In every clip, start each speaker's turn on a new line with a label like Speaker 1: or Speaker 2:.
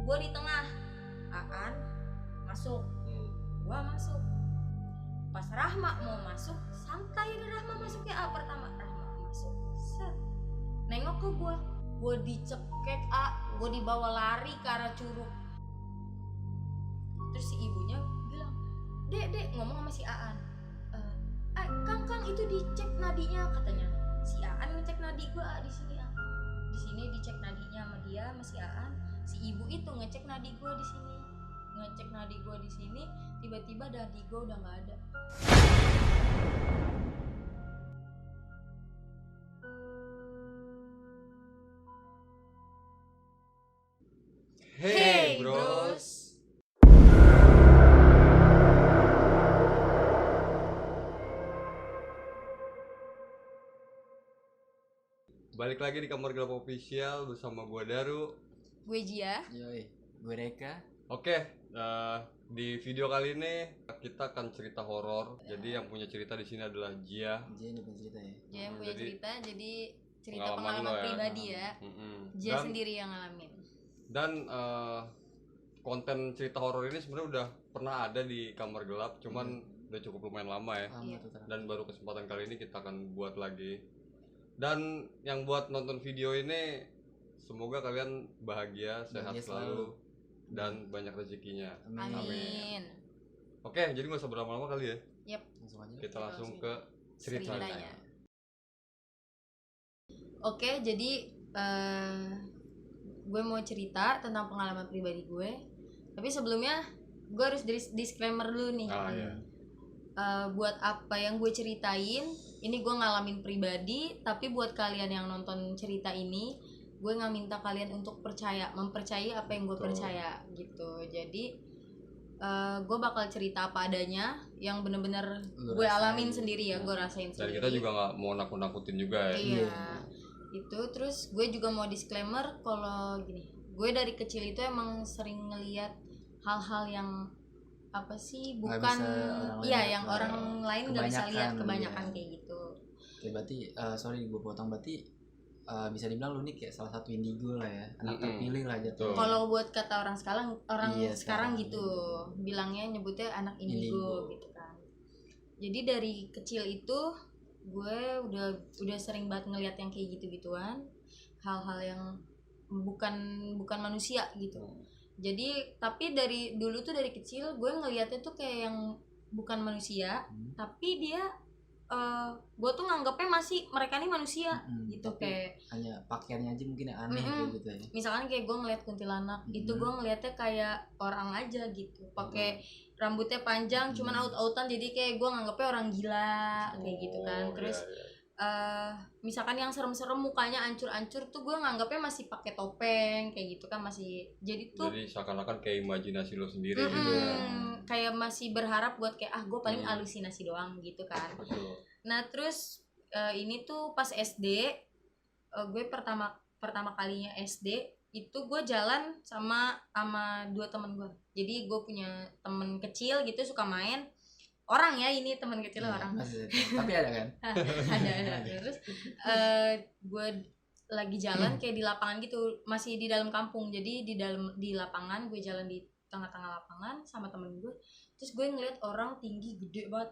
Speaker 1: gue di tengah, Aan masuk, gue masuk. Pas Rahma mau masuk, santai Rahma masuk ya pertama. Rahma masuk, set, nengok ke gue dicekek gue dibawa lari ke arah curug. Terus si ibunya bilang, dek ngomong sama si Aan, Kang itu dicek nadinya katanya. Si Aan ngecek nadi gue di sini di sini dicek nadinya sama dia, sama si Aan. Si ibu itu ngecek nadi gue di sini, ngecek nadi gue di sini. Tiba-tiba nadi gue udah nggak ada.
Speaker 2: Hey bros. Balik lagi di Kamar Gelap Official bersama gue Daru,
Speaker 1: Gue Jia.
Speaker 3: Yoi, gue Reka.
Speaker 2: Oke, di video kali ini kita akan cerita horor. Jadi yang punya cerita di sini adalah Jia.
Speaker 3: Jia ini punya cerita ya.
Speaker 1: Jia yang punya
Speaker 2: Jadi,
Speaker 1: cerita, jadi cerita
Speaker 2: pengalaman
Speaker 1: pengalaman
Speaker 2: lo ya.
Speaker 1: pribadi ya. Jia
Speaker 2: Dan-
Speaker 1: sendiri yang ngalamin.
Speaker 2: Dan konten cerita horor ini sebenarnya udah pernah ada di Kamar Gelap, cuman udah cukup lumayan lama ya.
Speaker 3: Lama
Speaker 1: Iya.
Speaker 3: tuh terang.
Speaker 2: Dan baru kesempatan kali ini kita akan buat lagi. Dan yang buat nonton video ini semoga kalian bahagia, sehat
Speaker 3: Bahagia
Speaker 2: selalu, dan banyak rezekinya.
Speaker 1: Amin.
Speaker 2: Oke, jadi nggak usah berlama-lama kali ya.
Speaker 3: Langsung aja.
Speaker 2: Kita langsung ke ceritanya.
Speaker 1: Ceritanya. Oke, jadi gue mau cerita tentang pengalaman pribadi gue. Tapi sebelumnya gue harus disclaimer dulu nih.
Speaker 2: Iya.
Speaker 1: Buat apa yang gue ceritain, ini gue ngalamin pribadi. Tapi buat kalian yang nonton cerita ini, gue nggak minta kalian untuk mempercayai apa yang gue
Speaker 2: Betul.
Speaker 1: percaya gitu. Jadi gue bakal cerita apa adanya, yang bener-bener
Speaker 3: Lu
Speaker 1: gue
Speaker 3: rasain.
Speaker 1: alamin sendiri ya, gue rasain
Speaker 2: Dan
Speaker 1: sendiri.
Speaker 2: kita juga nggak mau nakut-nakutin juga ya.
Speaker 1: Iya. Itu terus gue juga mau disclaimer kalau gini, gue dari kecil itu emang sering ngeliat hal-hal yang apa sih,
Speaker 3: Nggak
Speaker 1: bukan
Speaker 3: bisa orang lain
Speaker 1: iya
Speaker 3: lihat,
Speaker 1: yang orang lain nggak bisa lihat,
Speaker 3: kebanyakan,
Speaker 1: kebanyakan
Speaker 3: iya.
Speaker 1: kayak gitu.
Speaker 3: Oke, berarti sorry gue potong, berarti bisa dibilang lu nih kayak salah satu indigo lah ya, anak terpilih lah
Speaker 2: Betul.
Speaker 3: jatuh.
Speaker 1: Kalau buat kata orang sekarang
Speaker 3: Iya,
Speaker 1: sekarang
Speaker 3: sekarang.
Speaker 1: gitu bilangnya, nyebutnya anak indigo gitu kan. Jadi dari kecil itu gue udah sering banget ngeliat yang kayak gitu-gituan, hal-hal yang bukan manusia gitu. Jadi tapi dari dulu tuh, dari kecil gue ngeliatnya tuh kayak yang bukan manusia, tapi dia gue tuh nganggapnya masih mereka nih manusia gitu.
Speaker 3: Tapi
Speaker 1: Kayak
Speaker 3: hanya pakaiannya aja mungkin yang aneh kayak gitu ya.
Speaker 1: misalkan kayak gue ngeliat kuntilanak, itu gue ngeliatnya kayak orang aja gitu, pakai rambutnya panjang, cuman out-outan, jadi kayak gue nganggapnya orang gila kayak gitu kan. Terus misalkan yang serem-serem mukanya ancur-ancur tuh gue nganggapnya masih pakai topeng kayak gitu kan, masih jadi tuh
Speaker 2: Jadi seakan-akan kayak imajinasi lo sendiri gitu ya.
Speaker 1: kayak masih berharap buat kayak gue paling halusinasi doang gitu kan.
Speaker 2: Betul.
Speaker 1: Nah terus ini tuh pas SD, gue pertama kalinya SD itu gue jalan sama dua temen gue. Jadi gue punya temen kecil gitu, suka main orang ya, ini temen kecil
Speaker 3: Iya,
Speaker 1: orang.
Speaker 3: tapi ada kan?
Speaker 1: ada. Terus gue lagi jalan kayak di lapangan gitu, masih di dalam kampung. Jadi di lapangan, gue jalan di tengah-tengah lapangan sama temen gue. Terus gue ngeliat orang tinggi gede banget,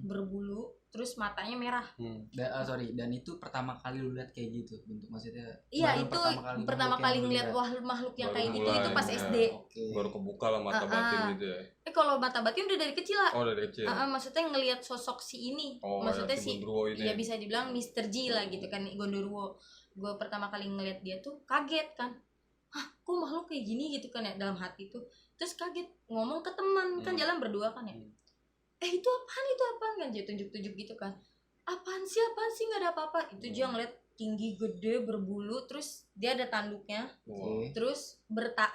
Speaker 1: berbulu, terus matanya merah.
Speaker 3: Dan itu pertama kali lu lihat kayak gitu bentuk, maksudnya?
Speaker 1: Iya,
Speaker 3: baru
Speaker 1: itu pertama
Speaker 3: makhluk
Speaker 1: kali
Speaker 3: yang lu
Speaker 1: ngeliat
Speaker 3: lihat.
Speaker 1: makhluk yang
Speaker 2: Baru
Speaker 1: kayak gitu
Speaker 2: mulai,
Speaker 1: itu pas
Speaker 2: ya.
Speaker 1: SD.
Speaker 3: Oke.
Speaker 2: Baru kebuka lah mata batin gitu ya.
Speaker 1: Kalau mata batin udah dari kecil lah.
Speaker 2: Oh, dari kecil.
Speaker 1: Maksudnya ngelihat sosok si ini,
Speaker 2: Oh,
Speaker 1: maksudnya
Speaker 2: ya, si
Speaker 1: si
Speaker 2: Gondruwo ini.
Speaker 1: ya bisa dibilang Mr. G lah gitu kan, Gondoruo. Gue pertama kali ngelihat dia tuh kaget kan, kok makhluk kayak gini gitu kan ya, dalam hati tuh. Terus kaget, ngomong ke teman, kan jalan berdua kan ya, itu apaan kan, dia tunjuk-tunjuk gitu kan, apaan sih nggak ada apa-apa. Itu dia ngeliat tinggi gede berbulu, terus dia ada tanduknya,
Speaker 2: Wow.
Speaker 1: terus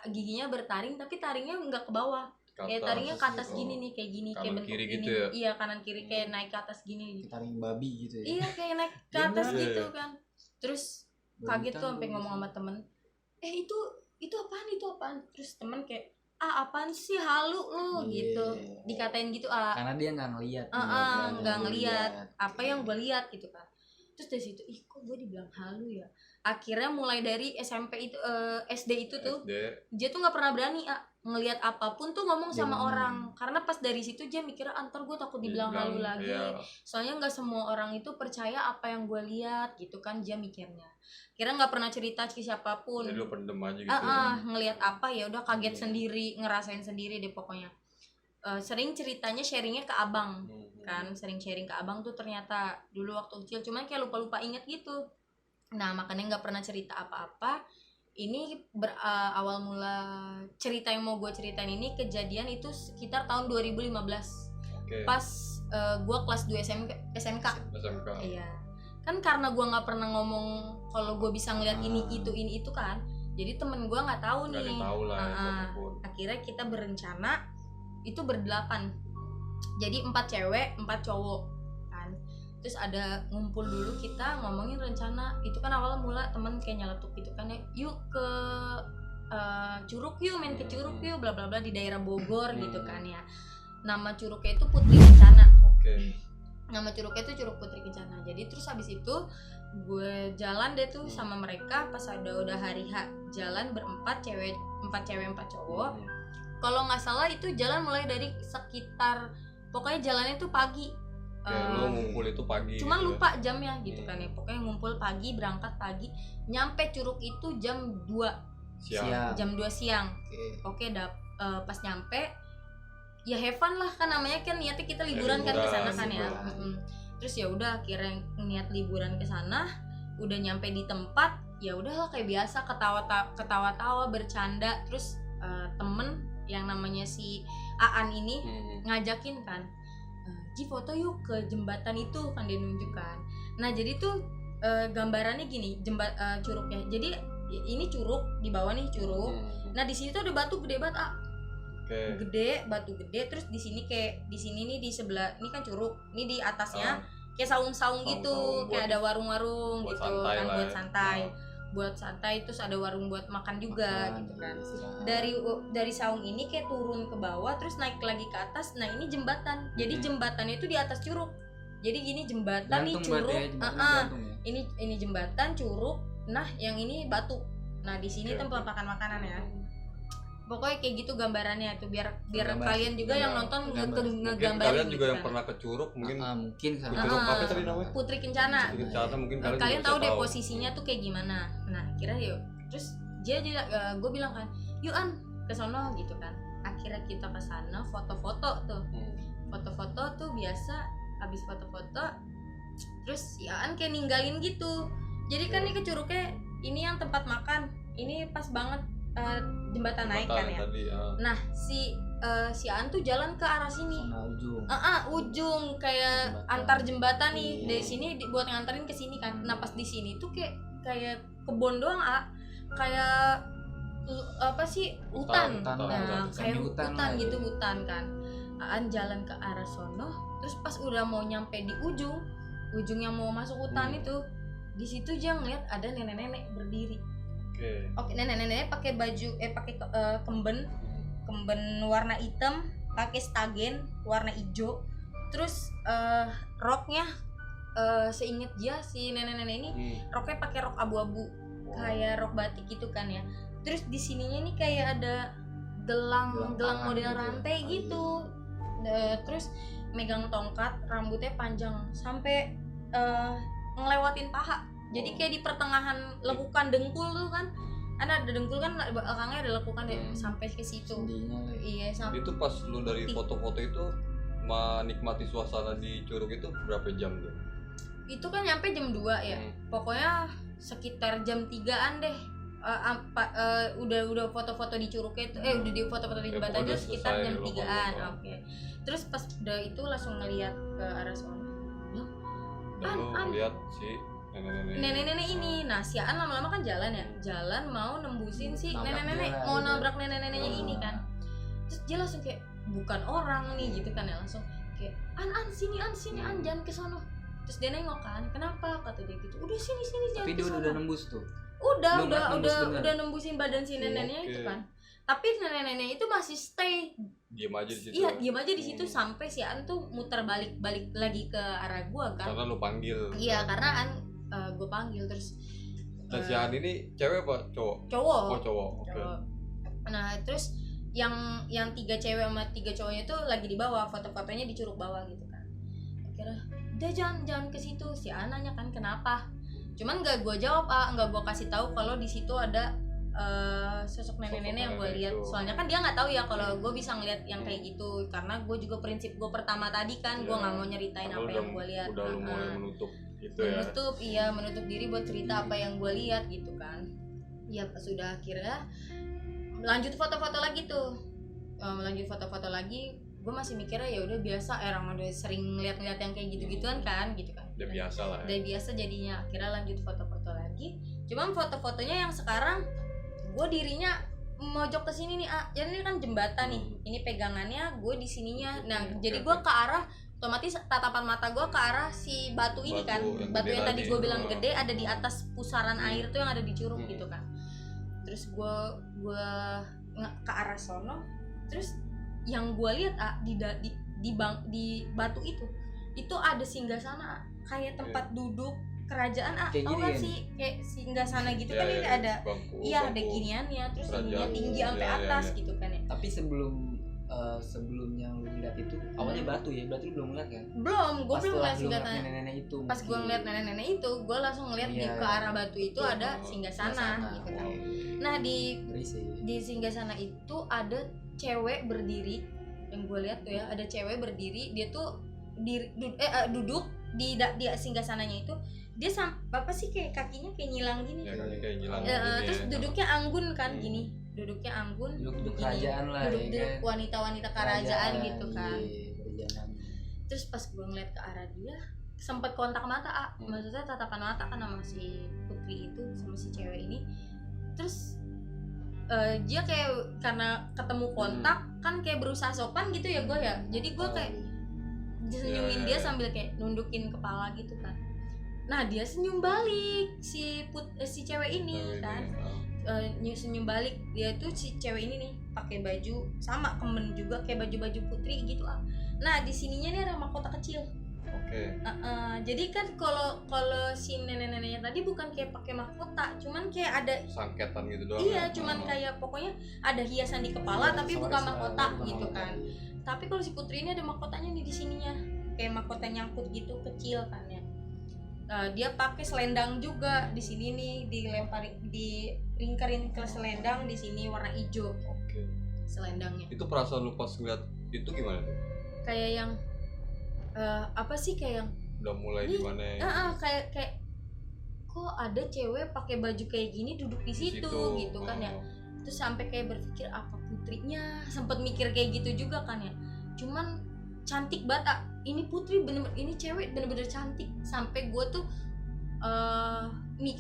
Speaker 1: giginya bertaring, tapi taringnya nggak ke bawah, kayak taringnya ke atas gini nih, kayak gini, kayak
Speaker 2: Kanan
Speaker 1: bentuk
Speaker 2: kiri
Speaker 1: ini.
Speaker 2: gitu ya?
Speaker 1: Iya, kanan kiri kayak naik ke atas gini.
Speaker 3: Kita taring babi gitu ya.
Speaker 1: Iya, kayak naik ke
Speaker 3: Iya,
Speaker 1: atas
Speaker 2: bener.
Speaker 1: gitu kan. Terus kaget tuh sampai ngomong sama temen, itu apaan? Terus temen kayak, apaan sih, halu lo gitu, dikatain gitu.
Speaker 3: Karena dia nggak ngelihat.
Speaker 1: Nggak ngelihat apa yang gue lihat gitu kan. Terus dari situ, kok gue dibilang halu ya. Akhirnya mulai dari SMP itu SD itu tuh
Speaker 2: SD.
Speaker 1: dia tuh nggak pernah berani ngelihat apapun tuh ngomong
Speaker 3: Dia
Speaker 1: sama
Speaker 3: ngomong.
Speaker 1: orang, karena pas dari situ dia mikirnya antar gue takut dibilang halu lagi,
Speaker 2: Iya.
Speaker 1: soalnya nggak semua orang itu percaya apa yang gue lihat gitu kan, dia mikirnya kira nggak pernah cerita ke siapapun.
Speaker 2: Jadi lu pendem aja gitu.
Speaker 1: Ngelihat apa ya udah kaget
Speaker 3: Iya.
Speaker 1: sendiri, ngerasain sendiri deh pokoknya. Sering ceritanya sharingnya ke abang kan, sering sharing ke abang tuh ternyata dulu waktu kecil, cuman kayak lupa inget gitu. Nah makanya nggak pernah cerita apa-apa. Ini awal mula cerita yang mau gue ceritain ini kejadian itu sekitar tahun 2015.
Speaker 2: Oke.
Speaker 1: Pas gue kelas 2 SMK.
Speaker 2: SMK.
Speaker 1: Iya kan, karena gue nggak pernah ngomong kalau gue bisa ngeliat ini itu kan, jadi temen gue nggak tahu
Speaker 2: Nggak ada
Speaker 1: nih.
Speaker 2: yang tahu lah siapapun.
Speaker 1: Akhirnya kita berencana itu berdelapan, jadi 4 cewek 4 cowok kan. Terus ada ngumpul dulu, kita ngomongin rencana itu kan. Awal mula temen kayak nyeletuk gitu kan ya, yuk ke Curug yuk, main ke Curug yuk, bla bla bla, di daerah Bogor gitu kan ya. Nama curugnya itu Putri Kencana.
Speaker 2: Oke.
Speaker 1: Nama curugnya itu Curug Putri Kencana. Jadi terus habis itu gue jalan deh tuh sama mereka pas udah hari H, jalan berempat, 4 cewek 4 cowok. Kalau nggak salah itu jalan mulai dari sekitar, pokoknya jalannya tuh pagi.
Speaker 2: Lu ngumpul itu pagi.
Speaker 1: Cuman
Speaker 2: gitu
Speaker 1: lupa jamnya gitu kan ya. Pokoknya ngumpul pagi, berangkat pagi, nyampe Curug itu jam 2
Speaker 2: Siang.
Speaker 1: jam 2 siang. Oke, pas nyampe ya have fun lah kan, namanya kan niatnya kita liburan kan ke sana kan ya. Terus ya udah akhirnya niat liburan ke sana, udah nyampe di tempat ya udahlah kayak biasa, ketawa-tawa bercanda. Terus temen yang namanya si Aan ini ngajakin kan, Ji foto yuk ke jembatan itu kan, dia nunjukkan. Nah jadi tuh gambarannya gini, curugnya. Jadi ini curug, di bawah nih curug. Nah di sini tuh ada batu gede banget, gede, batu gede. Terus di sini kayak di sini nih di sebelah ini kan curug, ini di atasnya kayak saung-saung gitu, kayak ada warung-warung gitu kan, buat santai. Buat santai, terus ada warung buat makan juga gitu kan. Dari saung ini kayak turun ke bawah terus naik lagi ke atas. Nah ini jembatan, jadi jembatannya itu di atas curug. Jadi gini jembatan nih curug, ini jembatan curug, nah yang ini batu. Nah di sini tempat makan makanan ya. Pokoknya kayak gitu gambarannya tuh, biar kalian juga yang nonton ngegambarin.
Speaker 2: Kalian
Speaker 1: gitu
Speaker 2: juga
Speaker 1: kan.
Speaker 2: yang pernah ke Curug mungkin.
Speaker 3: Mungkin
Speaker 2: Curug apa tadi namanya?
Speaker 1: Putri Kencana.
Speaker 2: Mungkin
Speaker 1: kalian tahu deh posisinya tuh kayak gimana. Nah kira yuk, terus gue bilang kan, yuk An ke sono gitu kan. Akhirnya kita ke sana, foto-foto tuh. Foto-foto tuh biasa, habis foto-foto terus ya An kayak ninggalin gitu. Jadi kan nih ke Curugnya ini yang tempat makan, ini pas banget jembatan naik kan ya. Nah si An tuh jalan ke arah sini. Ujung kayak jembatan. Antar jembatan nih. Dari sini buat nganterin ke sini kan. Nah pas di sini tuh kayak kebun doang, kayak apa sih, hutan. Nah kayak hutan gitu, hutan kan. An jalan ke arah sono, terus pas udah mau nyampe di ujung yang mau masuk hutan itu, di situ dia ngeliat ada nenek-nenek berdiri. Oke, nenek-nenek pakai baju pakai kemben warna hitam, pakai stagen warna hijau. Terus roknya seinget dia si nenek-nenek ini roknya pakai rok abu-abu, kayak rok batik gitu kan ya. Terus di sininya nih kayak ada gelang model rantai gitu. Terus megang tongkat, rambutnya panjang sampai ngelewatin paha. Jadi kayak di pertengahan lekukan dengkul tuh kan, ada dengkul kan, belakangnya ada lekukan sampai ke situ. Iya, sampai.
Speaker 2: Itu pas lu dari foto-foto itu menikmati suasana di Curug itu berapa jam tuh?
Speaker 1: Itu kan nyampe jam 2 ya. Pokoknya sekitar jam 3-an deh. Udah foto-foto di Curugnya itu udah di foto-foto di jembatan itu sekitar jam 3-an. Oke. Terus pas udah itu langsung ngeliat ke arah sana.
Speaker 2: Lihat si
Speaker 1: nenek-nenek ini. Nah si Aan lama-lama kan jalan mau nembusin si nenek-nenek, mau nabrak nenek-neneknya ini kan. Terus dia langsung kayak bukan orang nih gitu kan ya, langsung kayak An sini jangan ke sono. Terus dia nengok kan, kenapa, kata dia gitu. Udah sini jangan.
Speaker 3: Tapi dia udah nembus tuh.
Speaker 1: Udah nembusin badan si neneknya itu kan. Tapi nenek-nenek itu masih stay
Speaker 2: diam aja di situ.
Speaker 1: Iya, diam aja di situ sampai si An tuh muter balik lagi ke arah gua kan.
Speaker 2: Karena lu panggil.
Speaker 1: Iya, karena An gue panggil. Terus
Speaker 2: Dan si An ini cewek apa cowok?
Speaker 1: Cowok.
Speaker 2: Oh cowok. Oke.
Speaker 1: Cowok. Nah terus yang 3 cewek sama 3 cowoknya tuh lagi di bawah, foto-fotonya di curug bawah gitu kan. Akhirnya udah jangan ke situ. Si An nanya kan kenapa, cuman nggak gue jawab, nggak gue kasih tahu kalau di situ ada sosok nenek-nenek yang gue lihat. Soalnya kan dia nggak tahu ya kalau gue bisa ngeliat yang kayak gitu, karena gue juga prinsip gue pertama tadi kan, gue nggak mau nyeritain apa yang gue lihat.
Speaker 2: Udah mulai menutup gitu ya.
Speaker 1: Menutup diri buat cerita apa yang gue lihat gitu kan. Ya sudah, akhirnya lanjut foto-foto lagi tuh. Lanjut foto-foto lagi, gue masih mikirnya ya udah biasa, orang udah sering ngeliat-ngeliat yang kayak gitu-gituan kan gitu kan.
Speaker 2: Udah biasa lah.
Speaker 1: Udah biasa jadinya. Akhirnya lanjut foto-foto lagi. Cuman foto-fotonya yang sekarang gue dirinya mojok ke sini nih, jadi ini kan jembatan nih. Ini pegangannya, gue di sininya. Nah, jadi gue ke arah, otomatis tatapan mata gue ke arah si batu ini kan. Batu yang tadi gue bilang gede ada di atas pusaran air tuh yang ada di curug gitu kan. Terus gue ke arah sono, terus yang gue lihat di batu itu ada singgasana, kayak tempat duduk kerajaan, tau gak sih kayak singgasana gitu kan, ini ada ada giniannya, terus ininya tinggi sampai atas gitu kan ya.
Speaker 3: Tapi sebelum yang lu lihat itu awalnya batu ya, berarti lu belum lihat kan?
Speaker 1: Belum, gue belum lihat singgasana.
Speaker 3: Nenek-nenek itu.
Speaker 1: Pas gue ngeliat nenek-nenek itu, gue langsung ngeliat di ke arah batu itu ada singgasana gitu kan. Nah di singgasana itu ada cewek berdiri, yang gue lihat tuh ya, ada cewek berdiri, dia tuh duduk di singgasananya itu. Dia apa sih, kayak kakinya kayak nyilang gini.
Speaker 2: Ya, kayak nyilang
Speaker 1: terus duduknya anggun kan gini. Duduknya anggun,
Speaker 3: duduk kerajaan lah,
Speaker 1: duduk
Speaker 3: ya kan?
Speaker 1: wanita-wanita kerajaan gitu kan.
Speaker 3: Iya,
Speaker 1: terus pas gue ngeliat ke arah dia, sempet kontak mata, maksudnya tatapan mata kan sama si putri itu, sama si cewek ini. Terus dia kayak karena ketemu kontak kan kayak berusaha sopan gitu ya gue ya. Jadi gue kayak senyumin dia sambil kayak nundukin kepala gitu kan. Nah dia senyum balik si cewek ini kan. Senyum balik dia tuh, si cewek ini nih pakai baju sama kemen juga kayak baju putri gitu lah. Nah di sininya nih ada mahkota kecil. Jadi kan kalau si nenek-neneknya tadi bukan kayak pakai mahkota, cuman kayak ada
Speaker 2: sangketan gitu doang.
Speaker 1: Iya, cuman kayak pokoknya ada hiasan di kepala tapi bukan mahkota gitu kan. Tapi kalau si putri ini ada mahkotanya nih di sininya, kayak mahkota nyangkut gitu kecil kan ya. Dia pakai selendang juga di sini nih, diringkerin ke selendang di sini warna hijau. Selendangnya. Itu
Speaker 2: perasaan lu pas ngeliat itu gimana tuh?
Speaker 1: Kayak yang apa sih, kayak yang
Speaker 2: udah mulai gimana ya?
Speaker 1: Kayak kok ada cewek pakai baju kayak gini duduk di situ gitu kan ya. Terus sampai kayak berpikir apa putrinya, sempet mikir kayak gitu juga kan ya. Cuman cantik banget, ini putri ini cewek bener-bener cantik, sampai gue tuh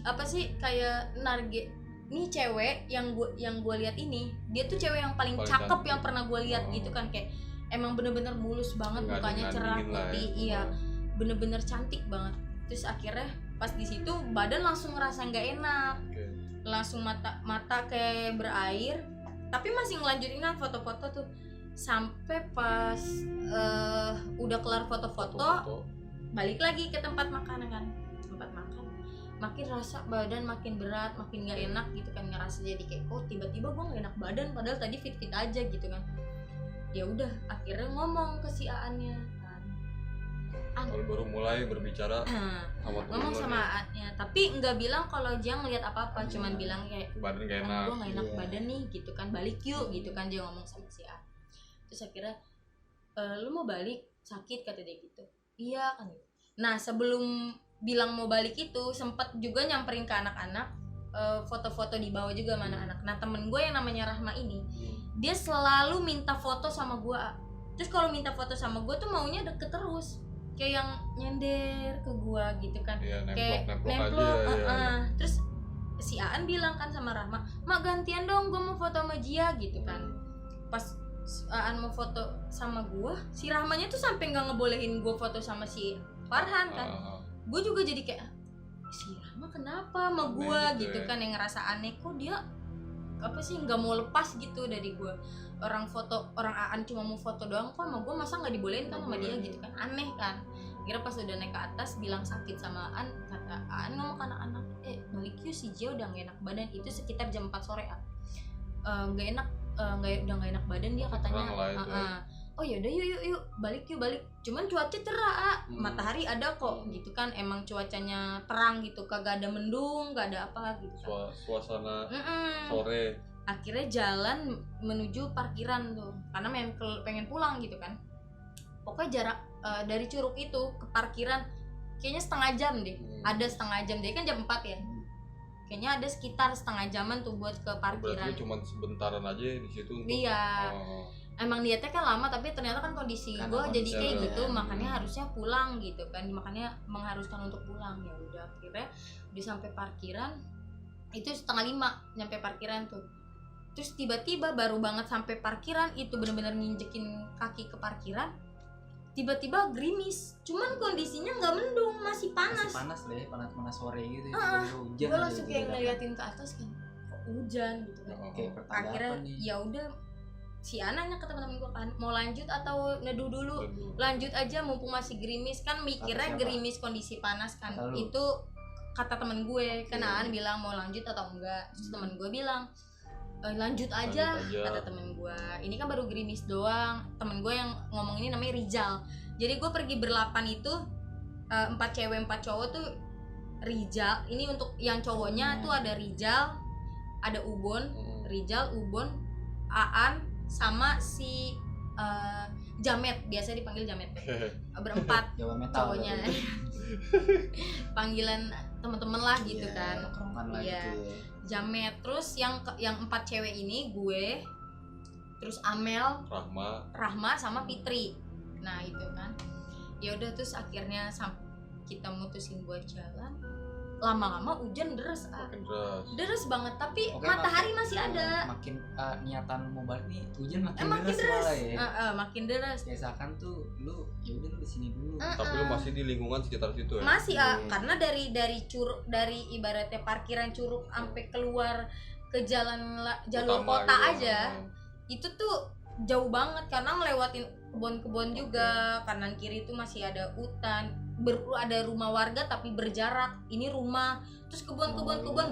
Speaker 1: apa sih kayak narget, ini cewek yang gue lihat ini, dia tuh cewek yang paling cakep cantik yang pernah gue lihat gitu kan, kayak emang bener-bener mulus banget, mukanya cerah putih, iya bener-bener cantik banget. Terus akhirnya pas di situ badan langsung ngerasa nggak enak, langsung mata kayak berair, tapi masih ngelanjutin foto-foto tuh sampai pas udah kelar foto-foto, balik lagi ke tempat makan kan, makin rasa badan makin berat, makin nggak enak gitu kan, ngerasa jadi kayak kok tiba-tiba gue nggak enak badan padahal tadi fit-fit aja gitu kan. Ya udah akhirnya ngomong ke si Aannya kan.
Speaker 2: Baru mulai berbicara
Speaker 1: ngomong sama Aannya, tapi nggak bilang kalau dia ngeliat apa-apa, cuman bilang kayak
Speaker 2: badan gak enak,
Speaker 1: gue nggak enak badan nih gitu kan, balik yuk gitu kan, dia ngomong sama si Aan. Terus akhirnya lu mau balik, sakit kata dia gitu. Iya kan. Nah sebelum bilang mau balik itu sempet juga nyamperin ke anak-anak, foto-foto di bawah juga sama anak-anak. Nah temen gue yang namanya Rahma ini, dia selalu minta foto sama gue. Terus kalau minta foto sama gue tuh maunya deket terus, kayak yang nyender ke gue gitu kan, kayak nemplok. Terus si Aan bilang kan sama Rahma, mak gantian dong, gue mau foto sama Jia gitu kan. Pas Aan mau foto sama gue, si Rahmanya tuh sampai nggak ngebolehin gue foto sama si Farhan kan. Gue juga jadi kayak si Rahma kenapa sama gue gitu kan, yang ngerasa aneh, kok dia apa sih nggak mau lepas gitu dari gue. Orang Aan cuma mau foto doang kok sama gue, masa nggak dibolehin kan sama dia gitu kan, aneh kan Akhirnya pas udah naik ke atas bilang sakit sama Aan, kata Aan ngomong ke anak-anak, balik yuk, si J udah gak enak badan. Itu sekitar jam 4 sore gak enak, udah gak enak badan dia katanya. Oh yaudah yuk balik. Cuman cuaca cerah, matahari ada kok gitu kan, emang cuacanya terang gitu, kagak ada mendung, gak ada apa gitu kan.
Speaker 2: Suasana sore.
Speaker 1: Akhirnya jalan menuju parkiran tuh, karena pengen pulang gitu kan. Pokoknya jarak dari Curug itu ke parkiran kayaknya setengah jam deh. Ada setengah jam deh, kan jam 4 ya. Kayaknya ada sekitar setengah jaman tuh buat ke parkiran.
Speaker 2: Berarti cuma sebentaran aja di situ untuk.
Speaker 1: Iya. Emang niatnya kan lama, tapi ternyata kan kondisi gue jadi kayak gitu, makanya harusnya pulang gitu kan, makanya mengharuskan untuk pulang. Ya udah, akhirnya udah sampai parkiran itu 4:30 nyampe parkiran tuh. Terus tiba-tiba baru banget sampai parkiran itu, bener-bener nginjekin kaki ke parkiran, tiba-tiba gerimis. Cuman kondisinya nggak mendung, masih panas.
Speaker 3: Masih panas deh, panas sore gitu. Hujan.
Speaker 1: Gue langsung kayak ngeliatin ke atas kan, kok hujan gitu kan. Akhirnya ya udah, si anaknya ke teman-teman gue kan, mau lanjut atau neduh dulu? Lanjut aja mumpung masih gerimis kan, mikirnya gerimis kondisi panas kan. Itu kata temen gue, kan Aan bilang mau lanjut atau enggak. Terus temen gue bilang lanjut aja, kata temen gue. Ini kan baru gerimis doang. Temen gue yang ngomong ini namanya Rizal. Jadi gue pergi berlapan itu 4 cewek 4 cowok tuh. Rizal ini untuk yang cowoknya tuh ada Rizal, ada Rizal, Ubon, Aan sama si Jamet, biasa dipanggil Jamet. Berempat cowoknya. Panggilan teman-teman lah gitu kan. Iya. Jamet. Terus yang 4 cewek ini gue, terus Amel, Rahma sama Fitri. Nah, itu kan. Ya udah, terus akhirnya kita mutusin buat jalan. Lama-lama hujan deras, deras banget, tapi matahari masih ada.
Speaker 3: Makin niatan mau balik nih, hujan makin deras malah ya.
Speaker 1: Makin deras.
Speaker 3: Biasakan tuh lu ya udah lu di sini dulu.
Speaker 2: Tapi lu masih di lingkungan sekitar situ ya?
Speaker 1: Masih karena dari Curug, dari ibaratnya parkiran Curug sampai keluar ke jalur kota gitu, aja. Itu tuh jauh banget karena ngelewatin kebun-kebun juga. Kanan kiri itu masih ada hutan. Ada rumah warga tapi berjarak, ini rumah, terus kebun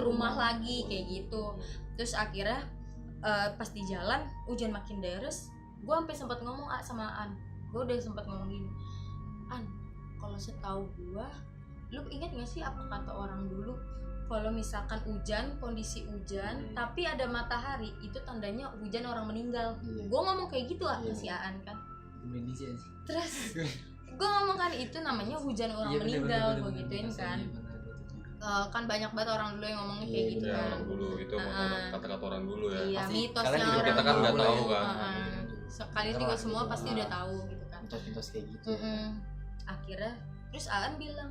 Speaker 1: rumah lagi kayak gitu. Terus akhirnya pas di jalan hujan makin deres, gue sampai sempat ngomong sama An, gue udah sempat ngomong gini, An, kalau setahu gue, lu ingat nggak sih apa kata orang dulu, kalau misalkan hujan, kondisi hujan tapi ada matahari, itu tandanya hujan orang meninggal. Gue ngomong kayak gitu si Aan kan. Terus gue ngomong kan itu namanya hujan orang meninggal, gue gituin kan. Kan banyak banget orang dulu yang ngomongnya kayak gitu kan.
Speaker 2: Orang dulu itu kata-kata orang dulu ya.
Speaker 1: Iya, mitosnya orang
Speaker 2: kita kan nggak tahu kan.
Speaker 1: Sekali juga semua pasti udah tahu gitu kan.
Speaker 3: Mitos kayak gitu.
Speaker 1: Akhirnya terus Aan bilang,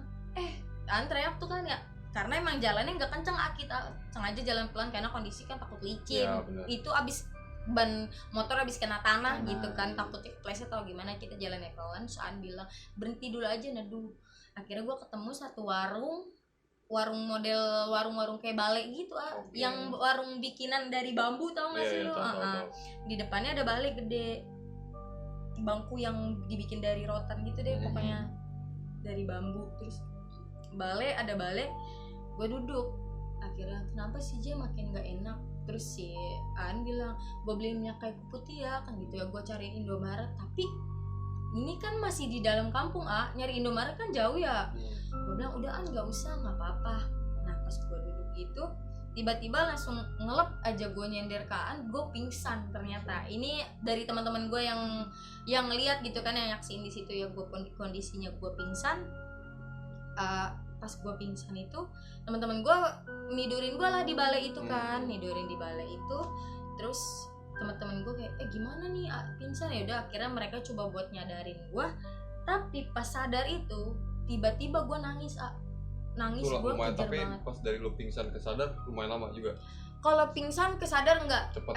Speaker 1: Aan teriak tuh kan ya, karena emang jalannya nggak kenceng, kita sengaja jalan pelan karena kondisi kan takut licin. Itu abis ban motor habis kena tanah gitu kan, takutnya kepleset atau gimana, kita jalannya pelan. Aan bilang berhenti dulu aja neduh. Akhirnya gue ketemu satu warung model warung kayak balai gitu yang warung bikinan dari bambu, tau gak sih lu? Di depannya ada balai gede, bangku yang dibikin dari rotan gitu deh, pokoknya dari bambu. Terus ada balai, gue duduk. Akhirnya kenapa sih J makin gak enak? Terus si Aan bilang, gue beliin minyak kayu putih ya kan gitu ya, gue cariin Indomaret, tapi ini kan masih di dalam kampung nyari Indomaret kan jauh ya. Gue bilang udah gak usah, gak apa-apa. Nah pas gue duduk gitu, tiba-tiba langsung ngelep aja gue nyender ke Aan, gue pingsan ternyata. Ini dari teman-teman gue yang lihat gitu kan, yang nyaksiin di situ ya, gue kondisinya gue pingsan. Pas gue pingsan itu teman-teman gue nidurin gue lah di balai itu kan, nidurin di balai itu. Terus teman-teman gue kayak gimana nih pingsan? Ya udah, akhirnya mereka coba buat nyadarin gue, tapi pas sadar itu tiba-tiba gue nangis gue kejar
Speaker 2: tapi
Speaker 1: banget.
Speaker 2: Pas dari lu pingsan ke sadar lumayan lama juga.
Speaker 1: Kalau pingsan ke sadar enggak
Speaker 2: cepet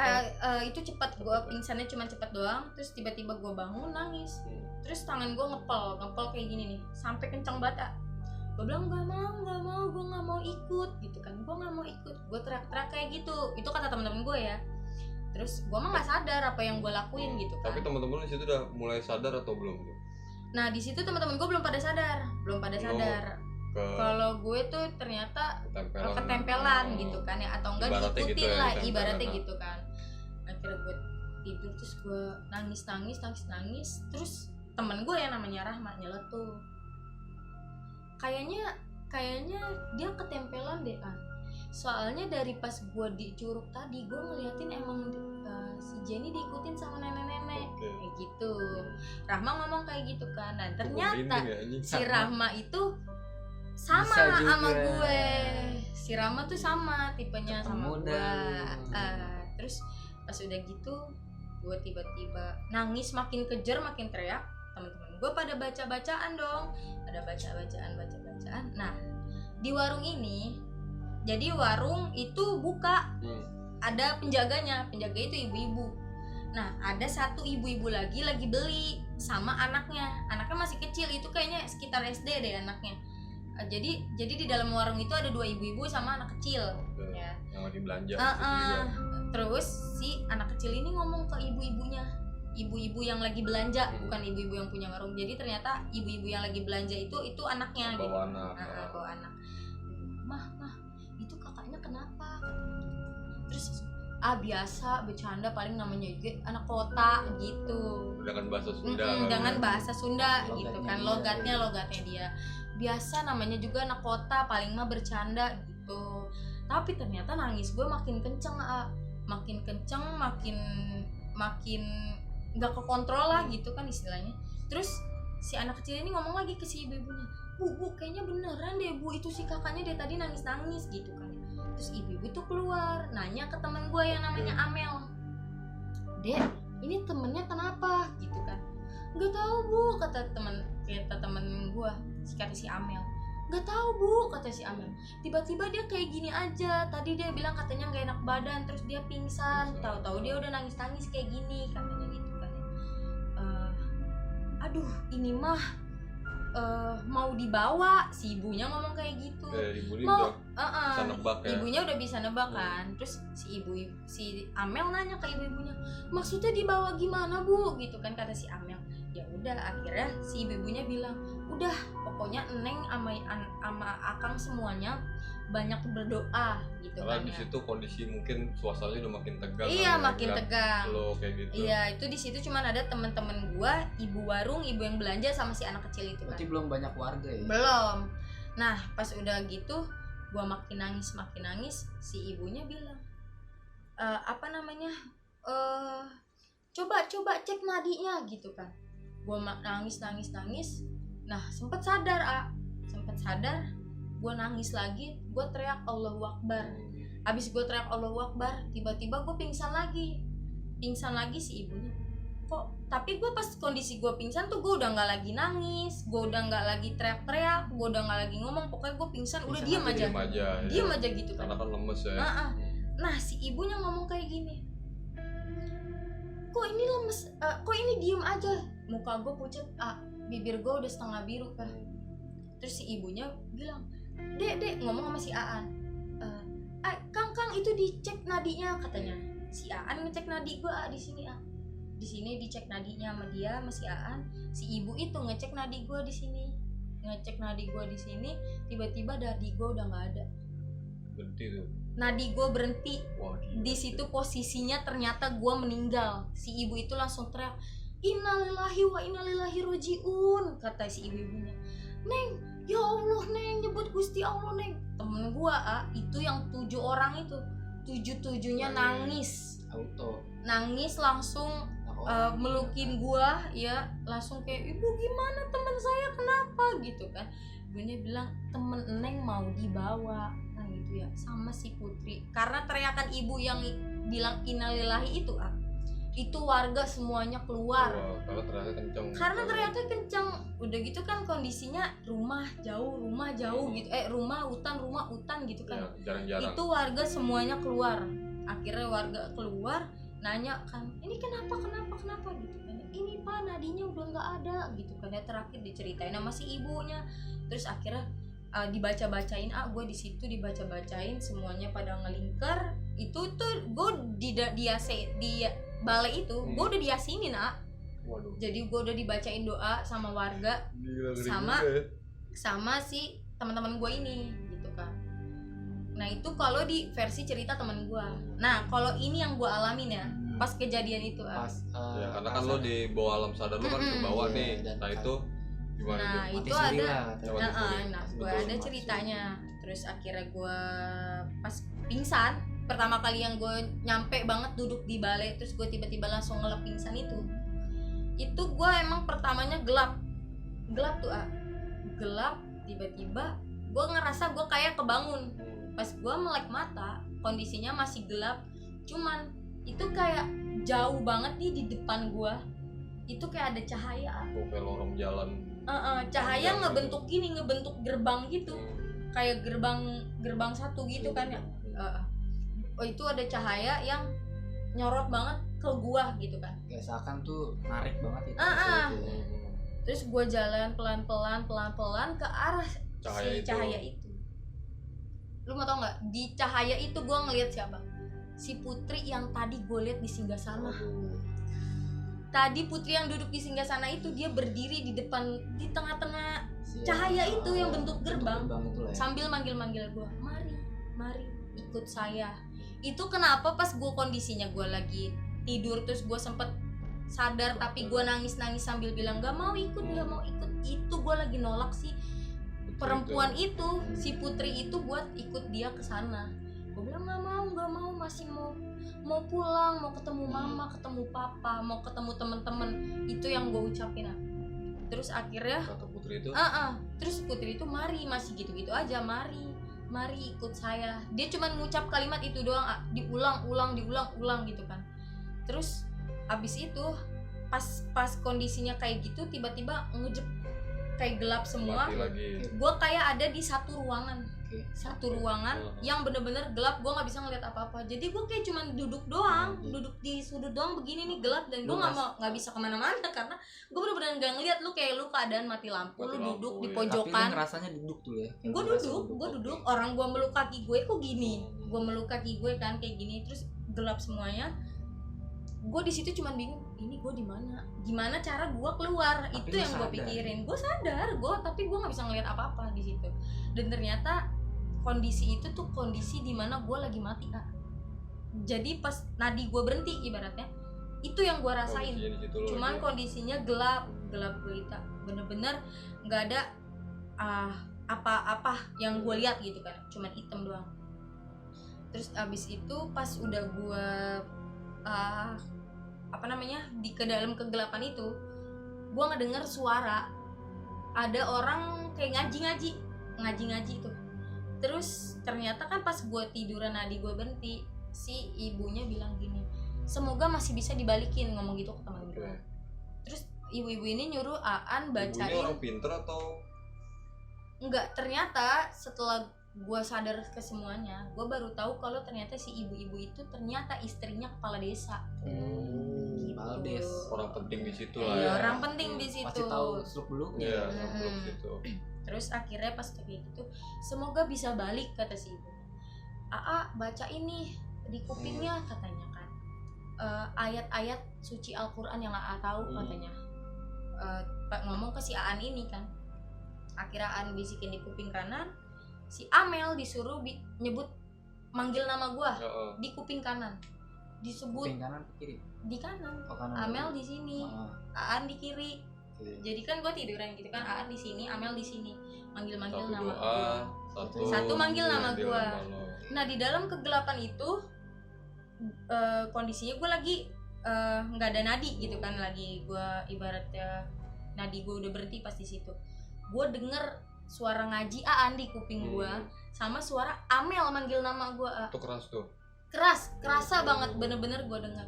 Speaker 1: itu cepat, gue pingsannya cuma cepat doang. Terus tiba-tiba gue bangun nangis. Terus tangan gue ngepel kayak gini nih sampai kencang banget. Gue bilang nggak mau, gue nggak mau ikut gitu kan, gue nggak mau ikut, gue teriak-teriak kayak gitu. Itu kata teman-teman gue ya. Terus gue mah nggak sadar apa yang gue lakuin gitu kan.
Speaker 2: Tapi teman-teman di situ udah mulai sadar atau belum tuh?
Speaker 1: Nah di situ teman-teman gue belum pada sadar kalau gue tuh ternyata ketempelan gitu kan ya, atau enggak
Speaker 2: Ibaratnya
Speaker 1: diikutin
Speaker 2: gitu ya,
Speaker 1: lah
Speaker 2: ketempelan,
Speaker 1: ibaratnya
Speaker 2: nah.
Speaker 1: gitu kan. Akhirnya gue tidur terus gue nangis, terus temen gue yang namanya Rahma nyeletuk, kayaknya dia ketempelan deh soalnya dari pas gue di Curug tadi gue ngeliatin emang si Jenny diikutin sama nenek-nenek kayak gitu. Rahma ngomong kayak gitu kan, dan ternyata si Rahma itu sama sama gue. Si Rahma tuh sama tipenya sama gue. Terus pas udah gitu gue tiba-tiba nangis, makin kejer, makin teriak. Teman-teman gue pada baca-bacaan dong, pada baca-bacaan. Nah di warung ini, jadi warung itu buka, ada penjaganya itu ibu-ibu. Nah ada satu ibu-ibu lagi beli sama anaknya masih kecil, itu kayaknya sekitar SD deh anaknya. Jadi di dalam warung itu ada 2 ibu-ibu sama anak kecil ya,
Speaker 2: yang lagi belanja.
Speaker 1: Terus si anak kecil ini ngomong ke ibu-ibu yang lagi belanja, bukan ibu-ibu yang punya warung. Jadi ternyata ibu-ibu yang lagi belanja itu anaknya
Speaker 2: bawa
Speaker 1: gitu.
Speaker 2: anak.
Speaker 1: Bawa anak. Mah, itu kakaknya kenapa? Terus biasa bercanda, paling namanya juga anak kota gitu.
Speaker 2: Dengan bahasa Sunda.
Speaker 1: Dengan bahasa Sunda gitu kan, logatnya dia. Biasa namanya juga anak kota, paling mah bercanda gitu. Tapi ternyata nangis gue makin kenceng, makin nggak kekontrol lah gitu kan istilahnya. Terus si anak kecil ini ngomong lagi ke si ibu-ibunya, bu kayaknya beneran deh bu, itu si kakaknya dari tadi nangis gitu kan. Terus ibu-ibu tuh keluar nanya ke temen gue yang namanya Amel, Dek ini temennya kenapa gitu kan. Nggak tahu bu, kata temen gue, kata si Amel. Nggak tahu bu, kata si Amel, tiba-tiba dia kayak gini aja. Tadi dia bilang katanya nggak enak badan, terus dia pingsan, tahu-tahu dia udah nangis kayak gini, katanya gitu kan. Aduh ini mah mau dibawa, si ibunya ngomong kayak gitu.
Speaker 2: Ibunya
Speaker 1: mau
Speaker 2: bisa nebak ya.
Speaker 1: Ibunya udah bisa nebak kan. Terus si Amel nanya ke ibu-ibunya, maksudnya dibawa gimana bu gitu kan, kata si Amel. Ya udah, akhirnya si ibu-ibunya bilang, udah pokoknya Neng sama Akang semuanya banyak berdoa gitu.
Speaker 2: Karena
Speaker 1: kan
Speaker 2: di
Speaker 1: ya.
Speaker 2: situ kondisi mungkin suasananya udah makin tegang.
Speaker 1: Iya makin tegang.
Speaker 2: Lo kayak gitu.
Speaker 1: Iya itu di situ cuman ada teman-teman gua, ibu warung, ibu yang belanja sama si anak kecil itu kan.
Speaker 3: Berarti belum banyak warga ya?
Speaker 1: Belum. Nah pas udah gitu gua makin nangis, si ibunya bilang coba cek nadinya gitu kan. Gua nangis. Nah sempet sadar gue nangis lagi, gue teriak Allahu Akbar. Abis gue teriak Allahu Akbar, tiba-tiba gue pingsan lagi si ibunya. Kok? Tapi gue pas kondisi gue pingsan tuh gue udah nggak lagi nangis, gue udah nggak lagi teriak-teriak, gue udah nggak lagi ngomong, pokoknya gue pingsan udah diem aja gitu kan.
Speaker 2: Karena kan lemes ya.
Speaker 1: Nah si ibunya ngomong kayak gini, kok ini lemes, kok ini diem aja, muka gue pucat, bibir gue udah setengah biru kan. Terus si ibunya bilang, Dek ngomong sama si Aan, Kang itu dicek nadinya katanya. Si Aan ngecek nadi gue di sini dicek nadinya sama dia, sama si Aan. Si ibu itu ngecek nadi gue di sini, tiba-tiba nadi gue udah nggak ada.
Speaker 2: Berhenti tuh.
Speaker 1: Nadi gue berhenti. Di situ posisinya ternyata gue meninggal. Si ibu itu langsung teriak, Innalillahi wa innalillahi rojiun, kata si ibu-ibunya. Neng, ya Allah Neng, nyebut Gusti Allah Neng. Temen gua itu yang 7 orang itu 7-7-nya nangis langsung melukin gua ya, langsung kayak, ibu gimana teman saya kenapa gitu kan. Ibunya bilang temen Neng mau dibawa kan gitu ya sama si Putri. Karena teriakan ibu yang bilang innalillahi itu warga semuanya keluar. Karena teriaknya kencang. Udah gitu kan kondisinya rumah jauh gitu. Rumah hutan gitu kan.
Speaker 2: Ya, jarang-jarang.
Speaker 1: Itu warga semuanya keluar. Akhirnya warga keluar nanya kan, ini kenapa gitu kan. Ini Pak nadinya udah nggak ada gitu kan. Ya terakhir diceritain sama si ibunya. Terus akhirnya dibaca-bacain, gue di situ dibaca-bacain, semuanya pada ngelingkar. Itu tuh gue di balai itu gue udah diyasinin
Speaker 2: Waduh.
Speaker 1: Jadi gue udah dibacain doa sama warga,
Speaker 2: Gila, ngeri
Speaker 1: Sama-
Speaker 2: juga ya.
Speaker 1: sama si teman-teman gue ini gitu kan. Nah itu kalau di versi cerita teman gue. Nah kalau ini yang gue alamin ya pas kejadian itu
Speaker 3: pas
Speaker 2: Ya, karena kan lo di bawah alam sadar lo kan ke bawah
Speaker 3: Iya,
Speaker 2: nih.
Speaker 3: dan
Speaker 2: Nah
Speaker 3: kan-
Speaker 2: itu gimana
Speaker 1: Nah,
Speaker 2: tuh?
Speaker 1: itu ada.
Speaker 2: Coba disuruh.
Speaker 1: nah gue
Speaker 2: Betul.
Speaker 1: ada ceritanya. Terus akhirnya gue pas pingsan pertama kali yang gue nyampe banget duduk di balai, terus gue tiba-tiba langsung ngelap pingsan itu gue emang pertamanya gelap tuh gelap, tiba-tiba gue ngerasa gue kayak kebangun. Pas gue melek mata kondisinya masih gelap, cuman itu kayak jauh banget nih di depan gue itu kayak ada cahaya.
Speaker 2: Tuh kayak lorong jalan.
Speaker 1: Cahaya
Speaker 2: Panjang
Speaker 1: ngebentuk gini, ngebentuk gerbang gitu, kayak gerbang satu gitu kan ya. Oh itu ada cahaya yang nyorot banget ke gua gitu kan.
Speaker 3: kayak seakan tuh narik banget itu.
Speaker 1: Terus gua jalan pelan-pelan ke arah
Speaker 2: Cahaya
Speaker 1: si
Speaker 2: itu.
Speaker 1: cahaya itu. Lu mau tau nggak? Di cahaya itu gua ngelihat siapa? Si Putri yang tadi gua lihat di singgasana. Tadi Putri yang duduk di singgasana itu dia berdiri di depan, di tengah-tengah cahaya itu yang bentuk gerbang.
Speaker 3: Itu lah ya.
Speaker 1: Sambil manggil-manggil gue, mari ikut saya. Itu kenapa pas gue kondisinya gue lagi tidur, terus gue sempet sadar tapi gue nangis sambil bilang gak mau ikut. Itu gue lagi nolak si perempuan itu, si Putri itu buat ikut dia ke sana. Gue bilang gak mau, masih mau pulang, mau ketemu mama, ketemu papa, mau ketemu temen-temen. Itu yang gue ucapin. Terus akhirnya
Speaker 2: Kata Putri itu.
Speaker 1: Terus Putri itu masih gitu-gitu aja, mari ikut saya. Dia cuma ngucap kalimat itu doang, diulang gitu kan. Terus abis itu pas kondisinya kayak gitu, tiba-tiba ngejep kayak gelap semua.
Speaker 2: Mati lagi.
Speaker 1: Gue kayak ada di satu ruangan,
Speaker 2: Oh.
Speaker 1: yang bener-bener gelap. Gue nggak bisa ngeliat apa-apa. Jadi gue kayak cuma duduk doang, duduk di sudut doang begini nih, gelap. Dan gue nggak bisa kemana-mana karena gue bener-bener nggak ngeliat. Lu kayak lu keadaan mati lampu, lu duduk di
Speaker 2: ya.
Speaker 1: pojokan.
Speaker 3: Tapi lu ngerasanya duduk tuh ya.
Speaker 1: Gue duduk, orang gue meluk kaki gue kok gini. Gue meluk kaki gue kan kayak gini, terus gelap semuanya. Gue di situ cuman bingung, ini gue di mana? Gimana cara gue keluar?
Speaker 3: Tapi
Speaker 1: Itu
Speaker 3: lu
Speaker 1: yang gue
Speaker 3: sadar.
Speaker 1: pikirin. Gue sadar, tapi gue nggak bisa ngeliat apa-apa di situ. Dan ternyata kondisi itu tuh kondisi dimana gue lagi mati. Jadi pas nadi gue berhenti ibaratnya, itu yang gue rasain. Cuman kondisinya gelap gulita, bener-bener nggak ada apa-apa yang gue lihat gitu kan, cuman hitam doang. Terus abis itu pas udah gue di ke dalam kegelapan itu, gue ngedenger suara ada orang kayak ngaji itu. Terus ternyata kan pas gue tiduran nadi gue berhenti, si ibunya bilang gini, semoga masih bisa dibalikin, ngomong gitu ke teman gue. Terus ibu-ibu ini nyuruh Aan bacain.
Speaker 2: Ibunya orang pinter atau?
Speaker 1: Enggak, ternyata setelah gue sadar ke semuanya, gue baru tahu kalau ternyata si ibu-ibu itu ternyata istrinya kepala desa.
Speaker 3: Kepala desa.
Speaker 2: Orang penting di situ lah
Speaker 1: Iya,
Speaker 2: ya.
Speaker 1: orang penting di situ.
Speaker 3: Pasti tahu seluk beluknya.
Speaker 2: Iya, belum situ.
Speaker 1: Terus akhirnya pas kayak gitu, semoga bisa balik kata si ibu. Baca ini di kupingnya katanya kan, ayat-ayat suci Al-Quran yang tahu katanya. Ngomong ke si Aan ini kan. Akhirnya Aan bisikin di kuping kanan, si Amel disuruh nyebut manggil nama gua di kuping kanan. Disebut
Speaker 3: Kuping kanan ke kiri.
Speaker 1: di kanan.
Speaker 3: Oh, kanan.
Speaker 1: Amel di sini, Aan di kiri. Jadi kan gue tiduran gitu kan, Aan di sini, Amel di sini, manggil-manggil
Speaker 2: Satu
Speaker 1: nama
Speaker 2: doa,
Speaker 1: gue. Satu manggil nama
Speaker 2: manggil
Speaker 1: gua.
Speaker 2: nama lo.
Speaker 1: Nah di dalam kegelapan itu kondisinya gue lagi nggak ada nadi gitu kan, lagi gue ibaratnya nadi gue udah berhenti pas di situ. Gue denger suara ngaji Aan di kuping gue, sama suara Amel manggil nama gue.
Speaker 2: Itu keras tuh.
Speaker 1: Kerasa banget, bener-bener gue dengar.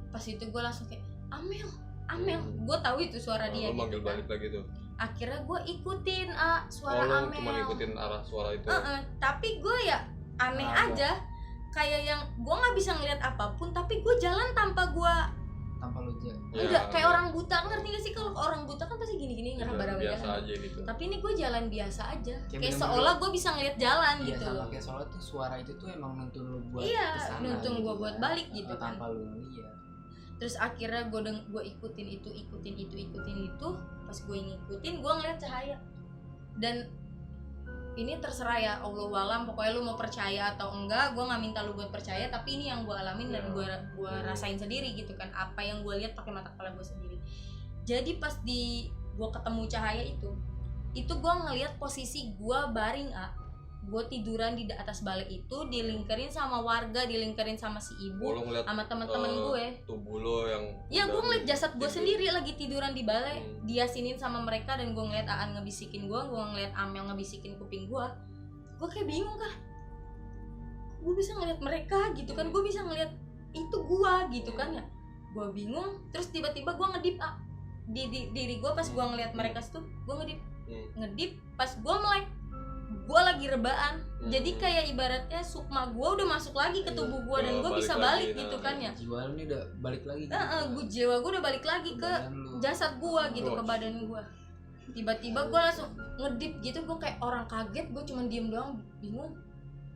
Speaker 1: Pas itu gue langsung kayak Amel, gue tahu itu suara dia.
Speaker 2: Lo manggil
Speaker 1: gitu kan.
Speaker 2: balik lagi tuh.
Speaker 1: Akhirnya gue ikutin suara
Speaker 2: Lo
Speaker 1: Amel.
Speaker 2: cuma ikutin arah suara itu.
Speaker 1: Tapi gue ya aneh aja, kayak yang gue nggak bisa ngeliat apapun, tapi gue jalan tanpa
Speaker 3: lu aja.
Speaker 1: enggak kayak orang buta. Ngerti gak sih, kalau orang buta kan pasti gini-gini ngeraba-raba
Speaker 2: biasa
Speaker 1: jalan.
Speaker 2: aja gitu.
Speaker 1: Tapi ini gue jalan biasa aja, kayak
Speaker 3: bener-bener
Speaker 1: seolah gue bisa ngeliat jalan
Speaker 3: Iya,
Speaker 1: gitu.
Speaker 3: sama kayak soalnya tuh suara itu tuh emang nuntun lu buat
Speaker 1: Iya,
Speaker 3: kesana
Speaker 1: nuntun
Speaker 3: gitu
Speaker 1: gua buat
Speaker 3: kan.
Speaker 1: balik gitu kan.
Speaker 3: Tanpa lu ngeliat.
Speaker 1: Terus akhirnya gue ikutin itu. Pas gue ngikutin, gue ngeliat cahaya. Dan ini terserah ya, Allahualam, pokoknya lu mau percaya atau enggak, gue nggak minta lu buat percaya, tapi ini yang gue alamin dan gue rasain sendiri gitu kan, apa yang gue lihat pakai mata kepala gue sendiri. Jadi pas gue ketemu cahaya itu gue ngelihat posisi gue baring, gue tiduran di atas balai itu, dilingkerin sama warga, dilingkerin sama si ibu, sama teman-teman gue.
Speaker 2: Tubuh lo yang
Speaker 1: ya gue ngeliat jasad gue sendiri lagi tiduran di balai, diasinin sama mereka, dan gue ngeliat Aan ngebisikin gue ngeliat Amel ngebisikin kuping gue kayak bingung kan, gue bisa ngeliat mereka gitu kan, gue bisa ngeliat itu gue gitu kan ya, gue bingung. Terus tiba-tiba gue ngedip di diri gue pas gue ngeliat mereka situ, gue ngedip pas gue melek, gue lagi rebaan. Jadi kayak ibaratnya sukma gue udah masuk lagi ke tubuh gue, dan gue bisa balik gitu kan ya,
Speaker 3: jiwa lu ini udah balik lagi gitu.
Speaker 1: Jiwa gue udah balik lagi ke jasad gue gitu, ke badan gue. Tiba-tiba gue langsung ngedip gitu, gue kayak orang kaget, gue cuma diem doang bingung.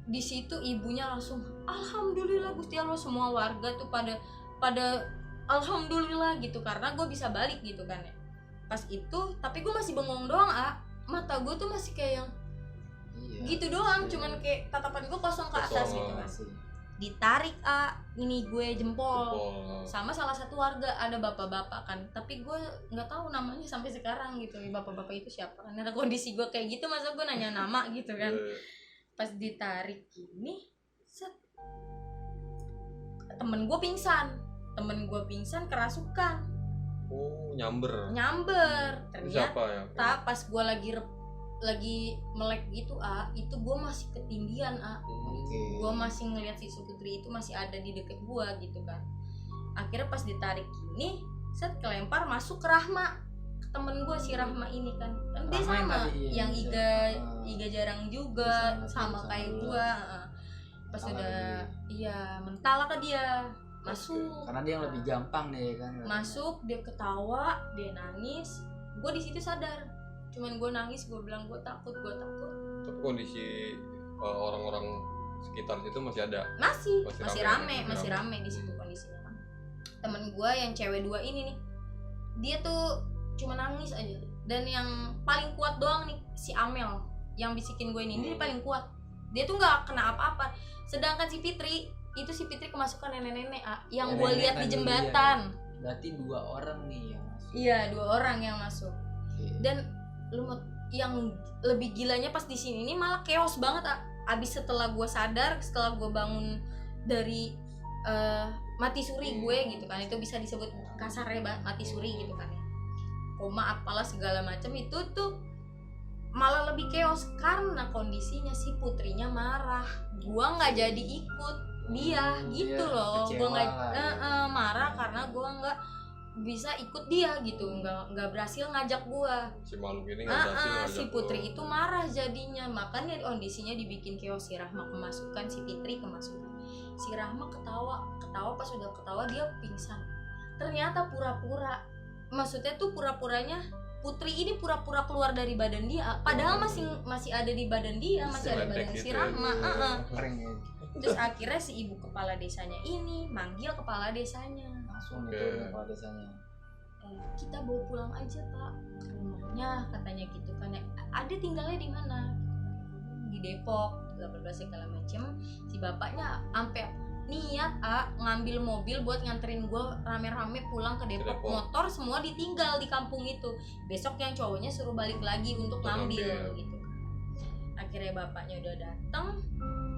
Speaker 1: Di situ ibunya langsung alhamdulillah Gusti Allah, semua warga tuh pada alhamdulillah gitu, karena gue bisa balik gitu kan ya. Pas itu tapi gue masih bengong doang, mata gue tuh masih kayak yang gitu doang, cuman kayak tatapan gue kosong ke atas gitu kan. Ditarik ini gue jempol sama salah satu warga, ada bapak-bapak kan, tapi gue nggak tahu namanya sampai sekarang gitu, bapak-bapak itu siapa kan. Karena kondisi gue kayak gitu, masa gue nanya nama gitu kan. Pas ditarik gini, set, temen gue pingsan kerasukan.
Speaker 2: Nyamber.
Speaker 1: Ternyata
Speaker 2: ya?
Speaker 1: Pas gue lagi melek gitu, itu gue masih ketindihan, gue masih ngelihat si Putri itu masih ada di deket gue gitu kan. Akhirnya pas ditarik gini, set, kelempar masuk ke Rahma, ke temen gue si Rahma ini kan dia sama yang Iga jarang juga, sama kayak gue. Pas udah mental ke dia, masuk
Speaker 3: karena dia yang lebih gampang deh kan,
Speaker 1: masuk, dia ketawa, dia nangis, gue di situ sadar, cuman gue nangis, gue bilang gue takut.
Speaker 2: Tapi kondisi orang-orang sekitar situ masih ada, masih rame
Speaker 1: di situ kondisinya. Temen gue yang cewek 2 ini nih, dia tuh cuma nangis aja, dan yang paling kuat doang nih si Amel yang bisikin gue ini, dia paling kuat, dia tuh nggak kena apa-apa. Sedangkan si Fitri kemasukan nenek-nenek yang gue lihat di jembatan.
Speaker 3: Berarti 2 orang nih yang masuk.
Speaker 1: Iya, 2 orang yang masuk. Dan yang lebih gilanya pas di sini nih malah chaos banget. Abis setelah gue sadar, setelah gue bangun dari mati suri gue gitu kan, itu bisa disebut kasarnya mati suri gitu kan ya, koma apalah segala macam, itu tuh malah lebih chaos karena kondisinya si Putrinya marah. Gue nggak jadi ikut dia gitu loh, gue nggak marah karena gue nggak bisa ikut dia gitu, nggak berhasil ngajak gue.
Speaker 2: Si makhluk ini nggak berhasil ngajak
Speaker 1: si Putri itu marah jadinya, makanya kondisinya dibikin chaos. Si Rahma kemasukan, si Fitri kemasukan. Si Rahma ketawa, pas udah ketawa dia pingsan. Ternyata pura-pura, maksudnya tuh pura-puranya Putri ini pura-pura keluar dari badan dia, padahal masih ada di badan dia, masih ada badan si Rahma. Terus akhirnya si ibu kepala desanya ini manggil kepala desanya,
Speaker 3: langsung itu kepala desanya,
Speaker 1: kita bawa pulang aja Pak ke rumahnya, katanya gitu kan. Ada tinggalnya di mana? Di Depok, 18 segala macem. Si bapaknya sampai niat ngambil mobil buat nganterin gue rame-rame pulang ke Depok. Motor semua ditinggal di kampung itu. Besok yang cowoknya suruh balik lagi untuk ngambil gitu. Akhirnya bapaknya udah datang,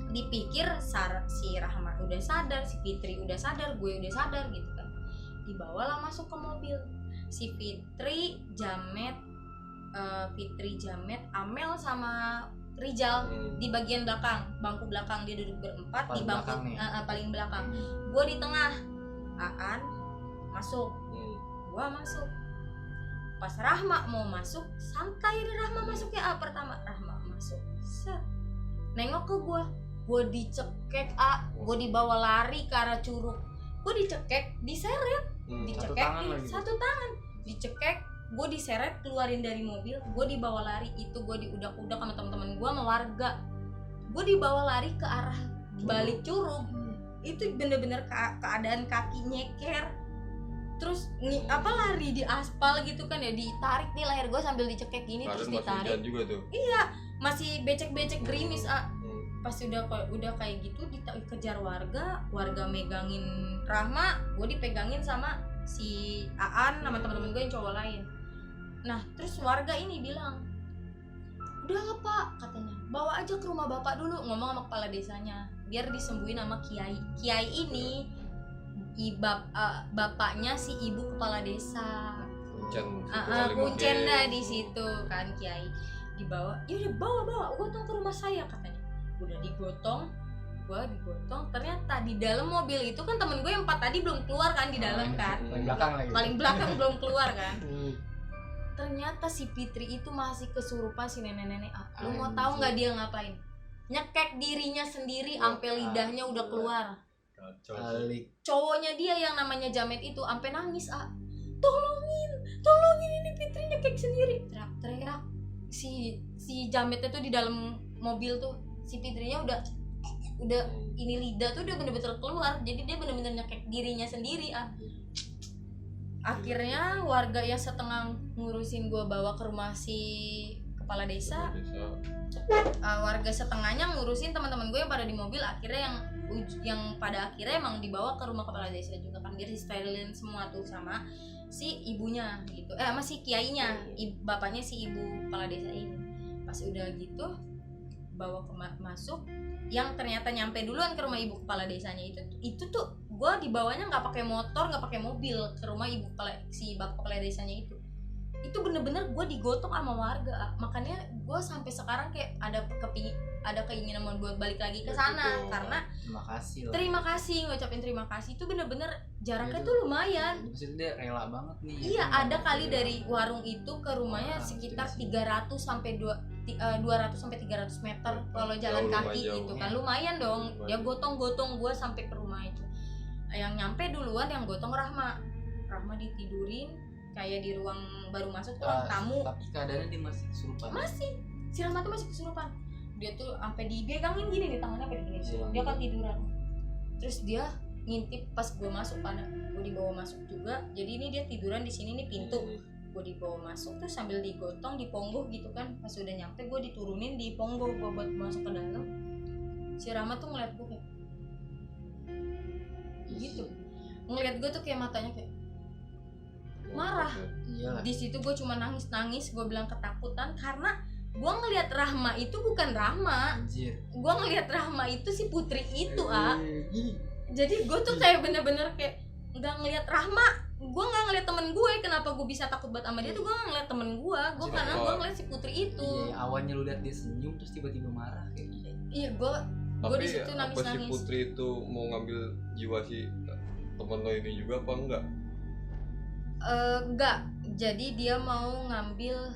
Speaker 1: dipikir si Rahma udah sadar, si Fitri udah sadar, gue udah sadar gitu kan. Dibawalah masuk ke mobil. Si Fitri, Jamet, Amel sama Rijal di bagian belakang, bangku belakang, dia duduk berempat paling di bangku paling belakang. Gue di tengah. Aan masuk, gue masuk. Pas Rahma mau masuk, santai deh Rahma masuknya. Pertama Rahma masuk, set, nengok ke gue dicekek, gue dibawa lari ke arah Curug. Gue dicekek, diseret, dicekek satu tangan, dicekek, gue diseret, keluarin dari mobil, gue dibawa lari. Itu gue diudak-udak sama teman-teman gue sama warga. Gue dibawa lari ke arah balik Curug. Itu bener-bener keadaan kaki nyeker, terus lari di aspal gitu kan ya, ditarik nih leher gue sambil dicekek gini.
Speaker 2: Kalian
Speaker 1: terus
Speaker 2: masih
Speaker 1: ditarik
Speaker 2: hujan juga tuh.
Speaker 1: masih becek-becek gerimis pas udah kayak gitu dikejar warga megangin Rahma, gue dipegangin sama si Aan sama teman-teman gue yang cowok lain. Nah terus warga ini bilang, udah nggak Pak, katanya bawa aja ke rumah bapak dulu, ngomong sama kepala desanya biar disembuhin sama kiai ini bapaknya si ibu kepala desa. Kuncen dah di situ kan kiai. Dibawa, ya udah bawa gotong ke rumah saya katanya. Udah digotong, ternyata di dalam mobil itu kan temen gue yang 4 tadi belum keluar kan di dalam kan, paling belakang belum keluar kan. Ternyata si Fitri itu masih kesurupan si nenek-nenek. Lu mau tahu nggak dia ngapain? Nyekek dirinya sendiri sampai lidahnya udah keluar. Cowoknya dia yang namanya Jamet itu sampai nangis, tolongin ini Fitri nyekek sendiri, teriak-teriak. Si Jametnya tuh di dalam mobil tuh, si Fitrinya udah ini lidah tuh udah bener-bener keluar, jadi dia bener-bener nyekek dirinya sendiri. Akhirnya warga yang setengah ngurusin gue bawa ke rumah si kepala desa, warga setengahnya ngurusin teman-teman gue yang pada di mobil. Akhirnya yang pada akhirnya emang dibawa ke rumah kepala desa juga kan, biar disterilin semua tuh sama si ibunya gitu, sama si kiainya, bapaknya si ibu kepala desa ini. Pas udah gitu bawa masuk, yang ternyata nyampe duluan ke rumah ibu kepala desanya itu tuh gue dibawanya nggak pakai motor, nggak pakai mobil ke rumah si bapak kepala desanya itu bener-bener gue digotong sama warga. Makanya gue sampai sekarang kayak ada keinginan mau buat balik lagi ke sana, karena terima kasih ngucapin terima kasih. Itu bener-bener jaraknya tuh lumayan.
Speaker 3: Maksudnya dia rela banget nih.
Speaker 1: Iya, ada kali dari warung itu ke rumahnya sekitar 300 sampai 200 sampai 300 meter kalau jalan kaki gitu kan. Lumayan dong. Dia gotong-gotong gue sampai ke rumah itu. Yang nyampe duluan yang gotong Rahma ditidurin kayak di ruang baru masuk tuh tamu.
Speaker 3: Tapi keadaannya dia masih kesurupan.
Speaker 1: Masih. Si Rahma tuh masih kesurupan. Dia tuh sampai dipegangin gini di tangannya sampai gini. Dia kan tiduran. Terus dia ngintip pas gue masuk, karena gue dibawa masuk juga. Jadi ini dia tiduran di sini nih pintu. Gue dibawa masuk tuh sambil digotong, diponggoh gitu kan. Pas udah nyampe gue diturunin di ponggoh gue buat masuk ke dalam. Si Rahma tuh ngeliat gue kayak gitu. Ngeliat gue tuh kayak matanya kayak marah. Di situ gue cuma nangis. Gue bilang ketakutan karena gue ngelihat Rahma itu bukan Rahma. Gue ngelihat Rahma itu si Putri itu Jadi gue tuh kayak bener-bener kayak nggak ngelihat Rahma. Gue nggak ngelihat temen gue. Kenapa gue bisa takut banget sama dia tuh gue nggak ngelihat temen gue. Karena gue ngelihat si Putri itu.
Speaker 3: Awalnya lu lihat dia senyum terus tiba-tiba marah kayak gitu.
Speaker 1: Iya, gue di situ nangis.
Speaker 2: Tapi apa si Putri itu mau ngambil jiwa si temen lo ini juga apa enggak?
Speaker 1: Enggak, jadi dia mau ngambil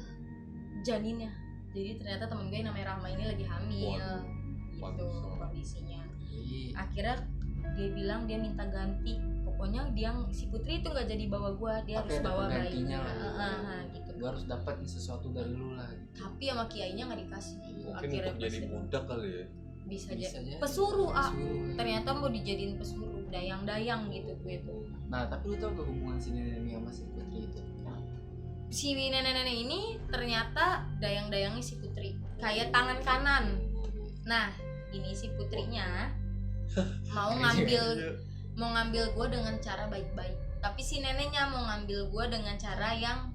Speaker 1: janinnya. Jadi ternyata temen gue yang namanya Rahma ini lagi hamil. Gitu kondisinya. Akhirnya dia bilang dia minta ganti. Pokoknya si Putri itu nggak jadi bawa gue, dia harus bawa bayinya. Gitu.
Speaker 3: Gue harus dapat sesuatu dari lu lah.
Speaker 1: Tapi sama kiainya nggak dikasih.
Speaker 2: Mungkin
Speaker 1: akhirnya
Speaker 2: untuk jadi budak kali ya.
Speaker 1: Bisa jadi pesuruh. Ternyata mau dijadiin pesuruh, dayang-dayang gitu gue tuh.
Speaker 3: Nah tapi lu tau gak hubungan si nenek sama si Putri itu?
Speaker 1: Si nenek-nenek ini ternyata dayang-dayangnya si Putri, kayak tangan kanan. Nah ini si Putrinya mau ngambil gue dengan cara baik-baik, tapi si neneknya mau ngambil gue dengan cara yang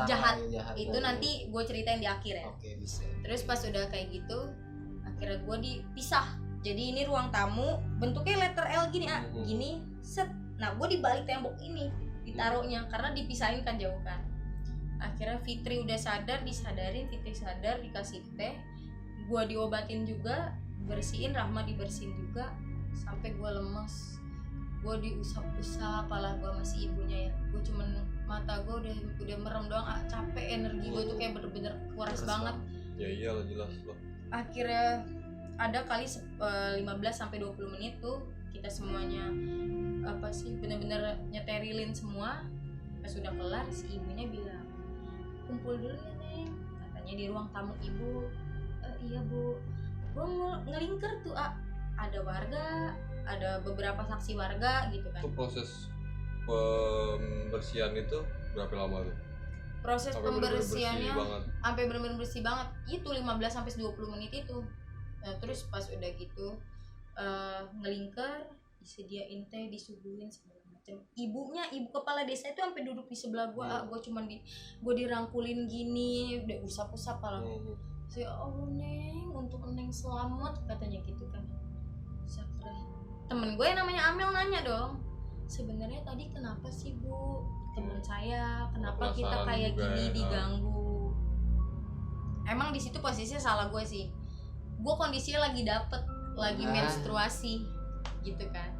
Speaker 1: jahat. Itu nanti gue ceritain di akhir ya.
Speaker 3: Oke, bisa.
Speaker 1: Terus pas udah kayak gitu akhirnya gue dipisah. Jadi ini ruang tamu bentuknya letter L gini gini set. Nah gue di balik tembok ini ditaruhnya karena dipisahin kan jauh kan. Akhirnya Fitri udah sadar, Fitri sadar, dikasih teh, gue diobatin juga, bersihin, Rahma dibersihin juga sampai gue lemes. Gue diusap-usap kepala gue masih ibunya ya. Gue cuman mata gue udah merem doang, capek, energi gue tuh kayak bener-bener kuras banget.
Speaker 2: Ya iyalah jelas loh.
Speaker 1: Akhirnya ada kali 15 sampai 20 menit tuh kita semuanya bener-bener nyeterilin semua. Pas sudah kelar si ibunya bilang, "Kumpul dulu ya Neng," katanya di ruang tamu ibu. Iya Bu. Gue ngelingker tuh ada warga, ada beberapa saksi warga gitu kan.
Speaker 2: Itu proses pembersihan itu berapa lama tuh?
Speaker 1: Proses
Speaker 2: Sampai bener-bener
Speaker 1: pembersihannya
Speaker 2: bersih banget.
Speaker 1: sampai benar-benar bersih banget itu 15 sampai 20 menit itu. Nah, terus pas udah gitu ngelingker, disediain teh, disuguhin segala macam. Ibu kepala desa itu sampai duduk di sebelah gua. Gua cuman gua dirangkulin gini, udah usap-usap lah. Ya Allah Neng, untuk Neng selamat katanya gitu kan. Sakra. Temen gue yang namanya Amel nanya dong, sebenarnya tadi kenapa sih Bu? Temen saya, kenapa kita kayak gini diganggu? Emang di situ posisinya salah gue sih. Gue kondisinya lagi lagi menstruasi, gitu kan.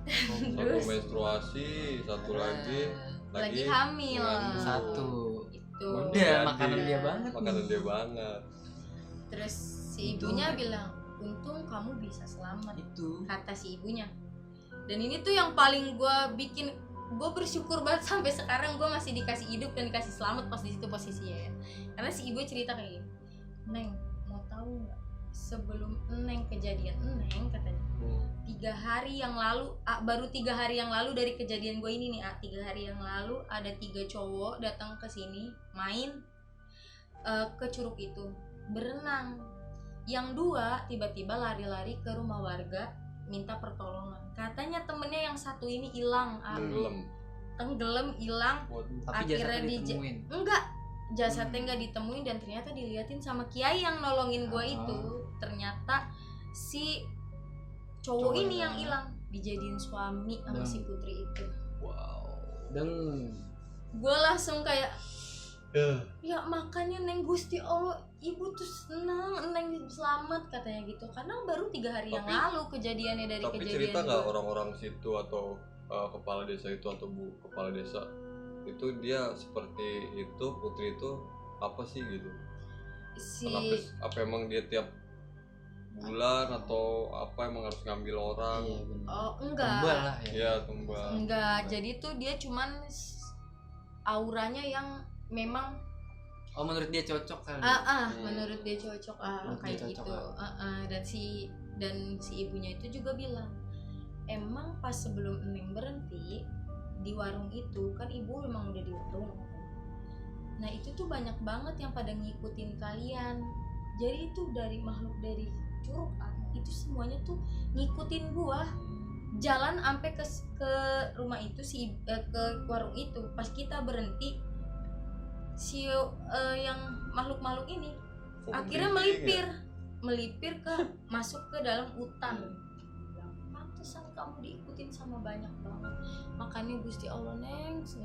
Speaker 2: Satu menstruasi, satu lagi
Speaker 1: hamil.
Speaker 3: Satu.
Speaker 1: Itu.
Speaker 3: Udah makanan dia banget.
Speaker 2: Makanan dia banget.
Speaker 1: Terus si ibunya bilang, untung kamu bisa selamat.
Speaker 3: Itu.
Speaker 1: Kata si ibunya. Dan ini tuh yang paling gue bersyukur banget sampai sekarang gue masih dikasih hidup dan dikasih selamat pas di situ posisinya ya. Karena si ibu cerita kayak gini, Neng mau tahu nggak, sebelum Neng kejadian Neng katanya 3 hari yang lalu, baru 3 hari yang lalu dari kejadian gue ini nih, 3 hari yang lalu ada 3 cowok datang ke sini main ke curug itu berenang. Yang 2 tiba-tiba lari-lari ke rumah warga minta pertolongan. Katanya temennya yang satu ini hilang, tenggelam hilang.
Speaker 3: Tapi
Speaker 1: akhirnya
Speaker 3: ditemuin.
Speaker 1: Jasadnya nggak ditemuin dan ternyata diliatin sama kiai yang nolongin gue itu. Ternyata si cowok ini yang hilang dijadiin suami sama si putri itu.
Speaker 2: Wow.
Speaker 3: Dan
Speaker 1: gue langsung kayak ya makanya Neng, Gusti Allah, ibu tuh senang Neng selamat katanya gitu, karena baru 3 hari yang lalu kejadiannya dari
Speaker 2: tapi
Speaker 1: kejadian.
Speaker 2: Tapi cerita nggak orang-orang situ atau kepala desa itu atau bu kepala desa itu dia seperti itu, putri itu apa sih gitu? Apa emang dia tiap bulan atau apa emang harus ngambil orang?
Speaker 3: Iya,
Speaker 1: oh enggak.
Speaker 3: Tumbal lah ya.
Speaker 2: Iya, tumbal.
Speaker 1: Enggak, jadi tuh dia cuman auranya yang memang
Speaker 3: menurut dia cocok kali.
Speaker 1: Menurut dia cocok kayak gitu. Dan si ibunya itu juga bilang, emang pas sebelum Neng berhenti di warung itu kan ibu memang udah di warung. Nah itu tuh banyak banget yang pada ngikutin kalian. Jadi itu dari makhluk dari curug itu semuanya tuh ngikutin gua. Jalan sampai ke rumah itu ke warung itu. Pas kita berhenti, si yang makhluk-makhluk ini akhirnya melipir ke masuk ke dalam hutan. Pantesan kamu diikutin sama banyak banget. Makanya Gusti Allah Neng
Speaker 3: Si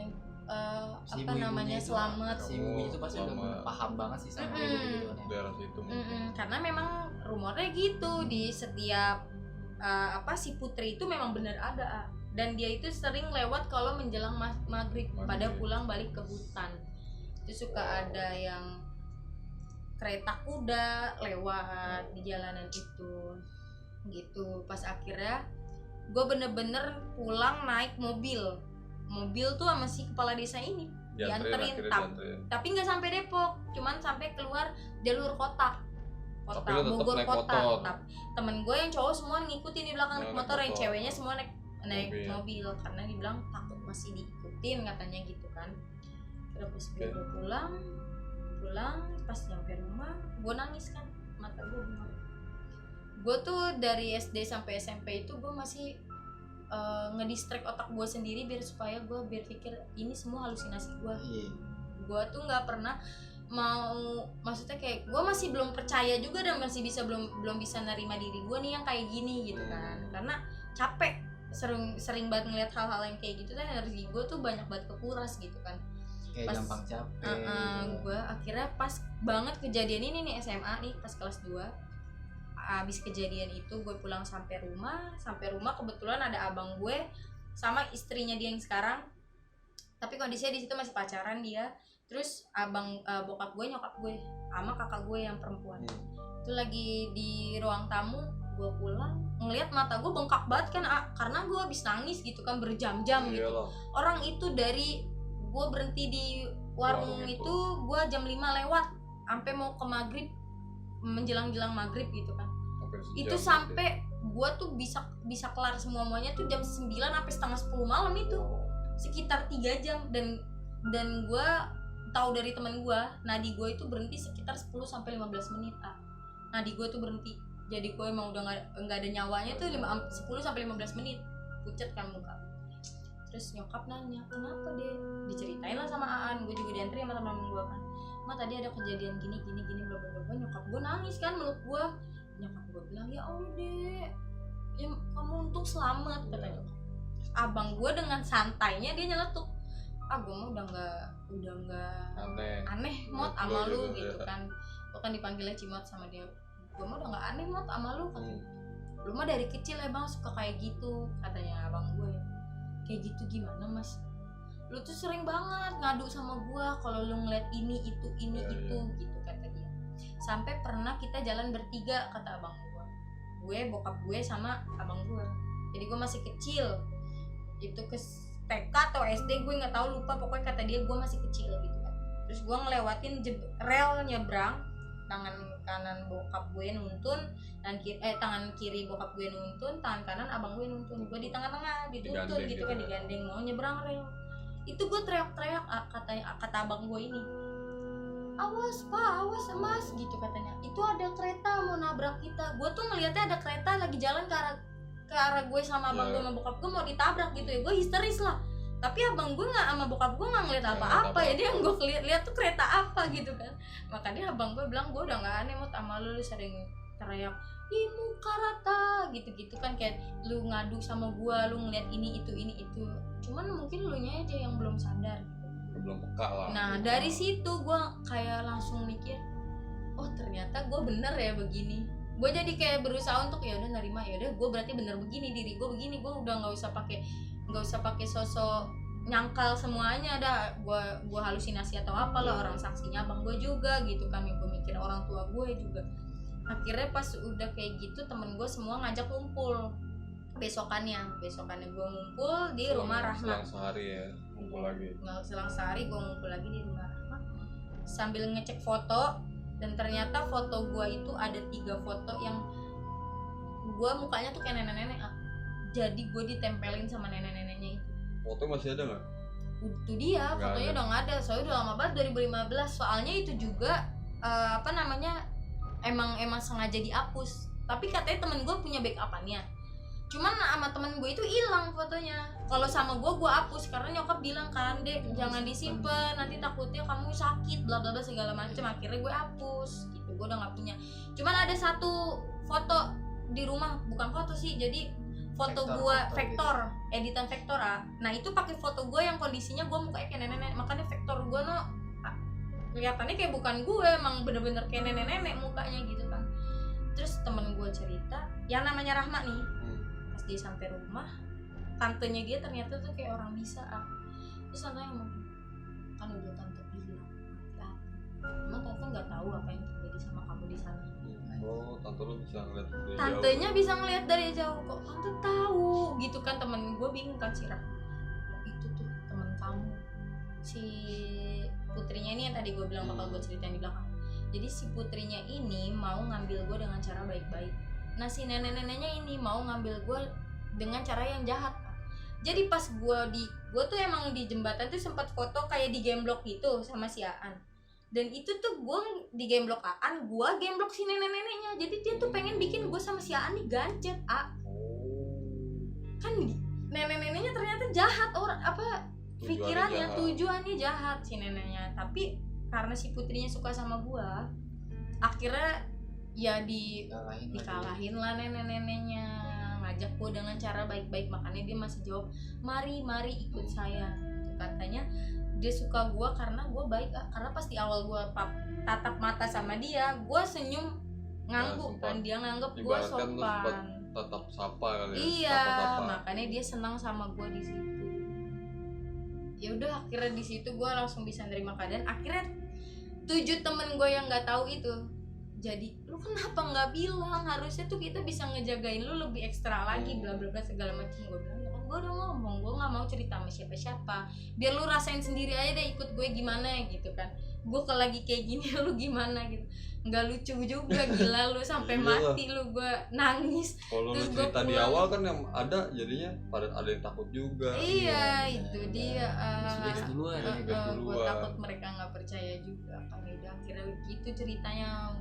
Speaker 1: selamat.
Speaker 3: Si ibu itu pasti udah paham banget sih sama gitu
Speaker 2: daerah situ.
Speaker 1: Karena memang rumornya gitu di setiap si putri itu memang benar ada, dan dia itu sering lewat kalau menjelang maghrib pada pulang balik ke hutan. Itu suka ada yang kereta kuda lewat di jalanan itu gitu. Pas akhirnya gue bener-bener pulang naik mobil tuh sama si kepala desa ini dianterin, tapi nggak sampai Depok, cuman sampai keluar jalur kota Bogor kota. Temen gue yang cowok semua ngikutin di belakang naik motor, yang ceweknya semua naik mobil karena dibilang takut masih diikutin katanya gitu kan. Terus gue pulang pas nyampe rumah gue nangis kan, mata gue bengkak. Gue tuh dari SD sampai SMP itu gue masih ngedistract otak gue sendiri biar supaya gue berpikir ini semua halusinasi gue. Gue tuh nggak pernah maksudnya kayak gue masih belum percaya juga dan masih belum bisa nerima diri gue nih yang kayak gini gitu kan, karena capek sering banget ngeliat hal-hal yang kayak gitu kan, energi gue tuh banyak banget kekuras gitu kan.
Speaker 3: Kayak gampang capek.
Speaker 1: Gue akhirnya pas banget kejadian ini nih SMA nih pas kelas 2. Abis kejadian itu gue pulang sampai rumah kebetulan ada abang gue sama istrinya dia yang sekarang, tapi kondisinya di situ masih pacaran dia. Terus bokap gue, nyokap gue sama kakak gue yang perempuan itu lagi di ruang tamu. Gue pulang ngelihat mata gue bengkak banget kan, karena gue habis nangis gitu kan berjam-jam gitu. Orang itu dari gue berhenti di warung itu gue jam 5 lewat sampai mau ke maghrib, menjelang maghrib gitu kan. Itu sampai gue tuh bisa kelar semuanya tuh jam 9 sampai setengah 10 malam itu. sekitar 3 jam dan gue tahu dari teman gue, nadi gue itu berhenti sekitar 10 sampai 15 menit. Nadi gue tuh berhenti. Jadi gue emang udah nggak ada nyawanya tuh 10 sampai 15 menit. Pucat kan muka. Terus nyokap nanya, "Kenapa deh?" Diceritain lah sama Aan, gue juga diantri sama teman-teman gue kan. "Ma, tadi ada kejadian gini bla bla bla." Nyokap gue nangis kan meluk gue. Nyokap gue bilang, "Ya Allah, Dek. Ya kamu untung selamat," kata nyokap. Abang gue dengan santainya dia nyeletuk, gue mah udah nggak aneh mot sama lu gitu kan. Gue kan dipanggilnya Cimot sama dia. Gue mah udah nggak aneh mot sama lu, katanya. Lu mah dari kecil ya bang suka kayak gitu, katanya abang gue. Kayak gitu gimana mas? Lu tuh sering banget ngadu sama gue kalau lu ngeliat ini itu gitu kata dia. Sampai pernah kita jalan bertiga, kata abang gue, bokap gue sama abang gue. Jadi gue masih kecil, itu ke TK atau SD gue nggak tahu, lupa, pokoknya kata dia gue masih kecil gitu kan. Terus gue ngelewatin rel nyebrang, tangan kanan bokap gue nuntun, tangan kiri bokap gue nuntun, tangan kanan abang gue nuntun, gue di tengah-tengah dituntun gitu kan, digandeng mau nyebrang rel. Itu gue teriak-teriak, kata abang gue ini, "Awas pak, awas mas," gitu katanya. "Itu ada kereta mau nabrak kita." Gue tuh ngeliatnya ada kereta lagi jalan ke arah gue sama abang gue sama bokap gue mau ditabrak gitu ya. Gue histeris lah. Tapi abang gue nggak sama bokap gue nggak ngeliat apa-apa ya. Dia yang gue lihat tuh kereta apa gitu kan. Makanya abang gue bilang, "Gue udah nggak aneh mot sama lu sering teriak ih muka rata gitu-gitu kan, kayak lu ngadu sama gue, lu ngeliat ini itu. Cuman mungkin lu nya aja yang belum sadar."
Speaker 2: Belum peka lah.
Speaker 1: Nah dari situ gue kayak langsung mikir, oh ternyata gue bener ya begini. Gue jadi kayak berusaha untuk ya udah nerima, ya udah gue berarti bener begini, diri gue begini. Gue udah nggak usah pakai sosok nyangkal semuanya, dah gue halusinasi atau apalah. Orang saksinya abang gue juga gitu kan, gue mikir orang tua gue juga. Akhirnya pas udah kayak gitu temen gue semua ngajak ngumpul. Besokannya gue ngumpul di rumah Rahma.
Speaker 2: Selang sehari ya ngumpul lagi.
Speaker 1: Selang sehari gue ngumpul lagi di rumah Rahma sambil ngecek foto. Dan ternyata foto gue itu ada 3 foto yang gue mukanya tuh kayak nenek-nenek. Jadi gue ditempelin sama nenek-neneknya itu.
Speaker 2: Foto masih ada nggak?
Speaker 1: Itu dia, fotonya udah nggak ada. Soalnya udah lama banget, 2015. Soalnya itu juga emang sengaja dihapus. Tapi katanya temen gue punya backupannya. Cuman sama temen gue itu hilang fotonya. Kalau sama gue hapus karena nyokap bilang kan, "Dek, jangan disimpan, nanti takutnya kamu sakit bla bla bla segala macam." Akhirnya gue hapus gitu. Gue udah nggak punya. Cuman ada satu foto di rumah, bukan foto sih, jadi foto gue vektor, editan vektor Nah itu pakai foto gue yang kondisinya gue mukanya kayak nenek-nenek. Makanya vektor gue kelihatannya kayak bukan gue, emang bener-bener kayak nenek-nenek mukanya gitu kan. Terus temen gue cerita, yang namanya Rahma nih, pas dia sampai rumah, tantenya dia ternyata tuh kayak orang bisa. Terus tantenya ngomong, "Kan udah tante bilang, emang tante nggak tahu apa yang terjadi sama kamu di sana?"
Speaker 2: Oh, tante lu bisa ngeliat dari jauh.
Speaker 1: Tantenya bisa ngeliat dari jauh. Kok tante tahu gitu kan. Temen gue bingung kan, Sirah, itu tuh temen kamu, si putrinya ini yang tadi gue bilang bakal gue ceritain di belakang. Jadi si putrinya ini mau ngambil gue dengan cara baik-baik. Nah si nenek-neneknya ini mau ngambil gue dengan cara yang jahat. Jadi pas gue tuh emang di jembatan tuh sempat foto kayak di gemblok gitu sama si Aan. Dan itu tuh gue di gemblok Aan, gue gemblok si nenek-neneknya. Jadi dia tuh pengen bikin gue sama si Aan nih gancet kan. Nenek-neneknya ternyata jahat, orang apa pikirannya, tujuannya jahat si neneknya. Tapi karena si putrinya suka sama gue, akhirnya ya dikalahin lah nenek-neneknya, ngajak gue dengan cara baik-baik. Makanya dia masih jawab, mari ikut saya. Katanya dia suka gue karena gue baik, karena pas di awal gue tatap mata sama dia, gue senyum ngangguk kan, dia nganggep gue sopan,
Speaker 2: tatap sapa kali ya.
Speaker 1: Iya, makanya dia senang sama gue di situ. Ya udah, akhirnya di situ gue langsung bisa nerima keadaan. Akhirnya 7 temen gue yang nggak tahu itu jadi, "Lu kenapa nggak bilang? Harusnya tuh kita bisa ngejagain lu lebih ekstra lagi bla bla bla segala macam." Gue bilang, "Ya kan gue udah ngomong, gue nggak mau cerita sama siapa-siapa, biar lu rasain sendiri aja deh, ikut gue gimana gitu kan. Gue kalau lagi kayak gini lu gimana gitu." Nggak lucu juga, gila lu sampai mati lu, gue nangis.
Speaker 2: Kalau lu cerita di awal kan yang ada jadinya pada ada yang takut juga.
Speaker 1: Iya itu Jadi
Speaker 3: sudah duluan.
Speaker 1: gue takut mereka nggak percaya juga kan. Udah akhirnya gitu ceritanya.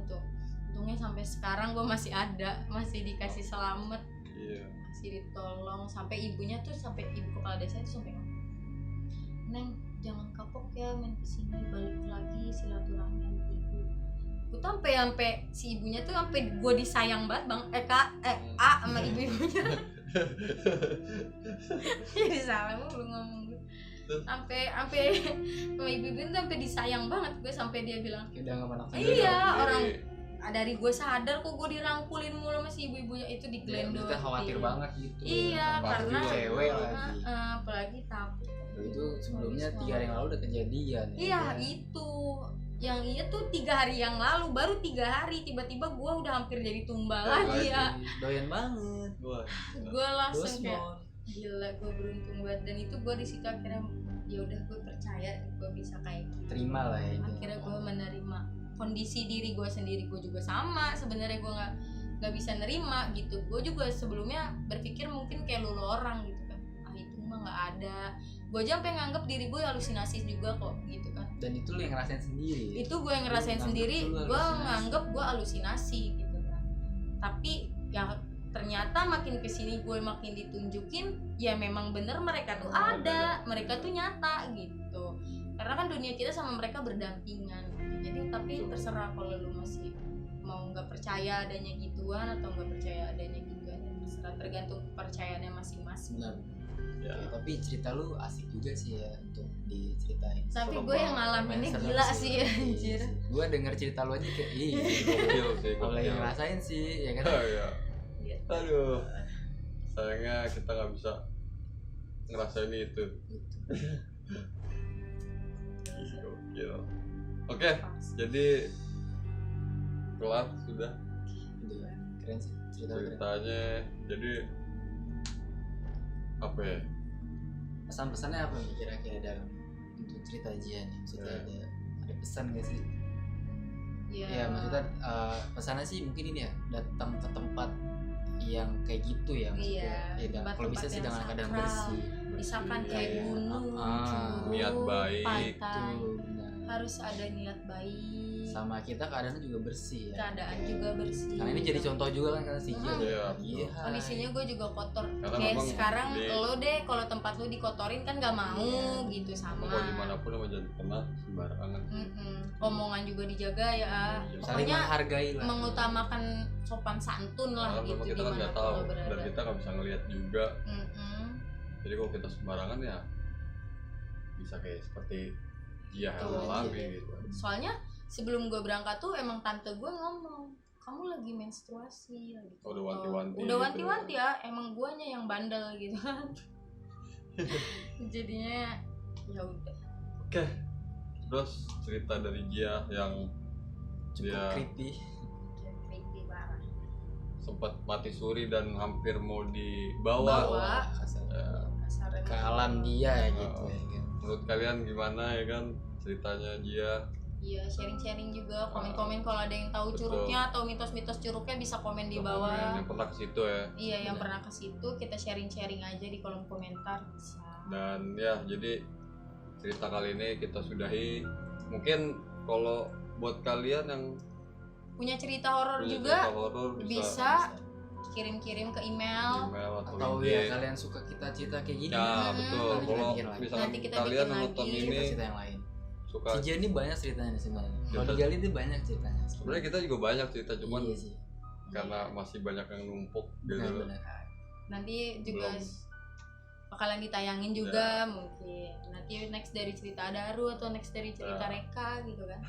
Speaker 1: Untungnya sampai sekarang gue masih ada, masih dikasih selamat, masih ditolong. Sampai ibunya tuh, sampai ibu kepala desa itu sampai ngomong, Neng jangan kapok ya main kesini, balik lagi silaturahmi sama ibu. Gue tuh sampai si ibunya tuh sampai gue disayang banget bang, A sama ibu-ibunya. Jadi salah lu ngomong gue. Sampai sama ibu-ibu tuh sampai disayang banget gue, sampai dia bilang,
Speaker 3: udah nggak pernah.
Speaker 1: iya orang dari gue sadar kok gue dirangkulin mulu sama si ibu-ibunya itu, digelendong.
Speaker 3: Kita khawatir banget gitu.
Speaker 1: Iya, karena
Speaker 3: cewek lagi.
Speaker 1: Apalagi takut.
Speaker 3: Itu sebelumnya 3 hari yang lalu udah kejadian.
Speaker 1: Iya ya. Itu yang tuh 3 hari yang lalu, baru 3 hari tiba-tiba gue udah hampir jadi tumbal lagi ya.
Speaker 3: Doyan banget.
Speaker 1: Gue langsung kayak gila, gue beruntung banget. Dan itu gue di situ akhirnya ya udah gue percaya gue bisa kayak gitu.
Speaker 3: Terima lah ya.
Speaker 1: Akhirnya gue menerima kondisi diri gue sendiri. Gue juga sama sebenarnya, gue nggak bisa nerima gitu. Gue juga sebelumnya berpikir mungkin kayak lu orang gitu kan, itu mah nggak ada. Gue aja sampai nganggep diri gue halusinasi juga kok gitu kan.
Speaker 3: Dan itu lu yang ngerasain sendiri.
Speaker 1: Itu gue yang ngerasain sendiri. Gue nganggep gue halusinasi gitu kan. Tapi ya ternyata makin kesini gue makin ditunjukin ya memang bener mereka tuh ada, mereka tuh nyata gitu. Karena kan dunia kita sama mereka berdampingan. Jadi tapi terserah kalau lu masih mau nggak percaya adanya gituan atau nggak percaya adanya gituan, terserah, tergantung kepercayaannya masing-masing.
Speaker 3: Benar. Ya, tapi cerita lu asik juga sih ya untuk diceritain.
Speaker 1: Tapi gue yang ngalaminnya gila sih anjir.
Speaker 3: Gue denger cerita lu aja kayak
Speaker 2: gokil sih.
Speaker 3: Kalau yang ngerasain sih ya kan.
Speaker 2: Iya. Aduh. Sayangnya kita nggak bisa ngerasain itu. Gokil. Oke, jadi kelar sudah.
Speaker 3: Udah keren sih
Speaker 2: ceritanya. Jadi apa ya?
Speaker 3: Pesan-pesannya apa nih kira-kira dalam untuk cerita Jian? Maksudnya ada pesan gak sih? Ya maksudnya pesannya sih mungkin ini ya, datang ke tempat yang kayak gitu ya maksudnya. Ya, kalau bisa sih dengan keadaan bersih.
Speaker 1: Misalkan kayak gunung,
Speaker 2: niat baik
Speaker 1: pantai, harus ada niat baik.
Speaker 3: Sama kita keadaannya juga bersih ya.
Speaker 1: Keadaan juga bersih.
Speaker 3: Karena ini jadi contoh juga kan karena si Jian.
Speaker 2: Iya.
Speaker 1: Kondisinya gue juga kotor.
Speaker 2: Karena
Speaker 1: kayak sekarang lo deh kalau tempat lo dikotorin kan gak mau gitu sama.
Speaker 2: Mau dimanapun lo jangan kena sembarangan.
Speaker 1: Omongan juga dijaga ya.
Speaker 3: Saling menghargai lah.
Speaker 1: Mengutamakan sopan santun lah
Speaker 2: karena
Speaker 1: gitu.
Speaker 2: Kita kan nggak tahu dan kita nggak bisa ngelihat juga. Jadi kalau kita sembarangan ya bisa kayak seperti dia alami gitu.
Speaker 1: Soalnya sebelum gue berangkat tuh emang tante gue ngomong, kamu lagi menstruasi lagi.
Speaker 2: Udah
Speaker 1: wanti-wanti ya, emang guanya yang bandel gitu kan. Jadinya ya udah.
Speaker 2: Oke. Terus cerita dari Gia yang
Speaker 3: cukup creepy
Speaker 1: banget.
Speaker 2: Sempat mati suri dan hampir mau dibawa
Speaker 3: ke alam dia gitu ya kan.
Speaker 2: Menurut kalian gimana ya kan ceritanya Gia?
Speaker 1: Iya, sharing-sharing juga, komen-komen kalau ada yang tahu curugnya atau mitos-mitos curugnya bisa komen di bawah.
Speaker 2: Yang pernah ke situ ya.
Speaker 1: Iya, yang pernah ke situ kita sharing-sharing aja di kolom komentar bisa.
Speaker 2: Dan ya, jadi cerita kali ini kita sudahi. Mungkin kalau buat kalian yang
Speaker 1: punya cerita horor juga bisa kirim-kirim ke email
Speaker 3: atau ya kalian suka kita cerita kayak gini.
Speaker 2: Ya, betul. Kalau misalkan kalian nonton ini
Speaker 3: cerita yang lain.
Speaker 2: Suka.
Speaker 3: Si Jian ini banyak ceritanya sebenarnya. Kalau digali itu banyak ceritanya.
Speaker 2: Sebenarnya kita juga banyak cerita, cuman
Speaker 3: iya sih.
Speaker 2: Karena masih banyak yang numpuk gitu.
Speaker 1: Nanti juga bakalan ditayangin juga mungkin. Nanti next dari cerita Daru atau next dari cerita Reka gitu kan.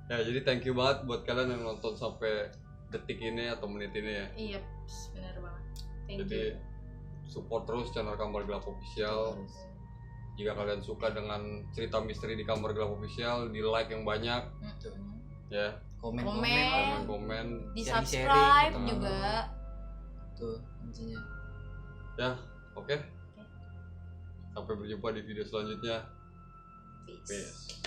Speaker 2: Ya, jadi thank you banget buat kalian yang nonton sampai detik ini atau menit ini ya.
Speaker 1: Iya, benar banget.
Speaker 2: Jadi support terus channel Kamar Gelap Official. Jika kalian suka dengan cerita misteri di Kamar Gelap Official, di like yang banyak, ya, komen,
Speaker 1: di subscribe juga.
Speaker 3: Tuh kuncinya.
Speaker 2: Ya, oke. Sampai berjumpa di video selanjutnya.
Speaker 1: Peace.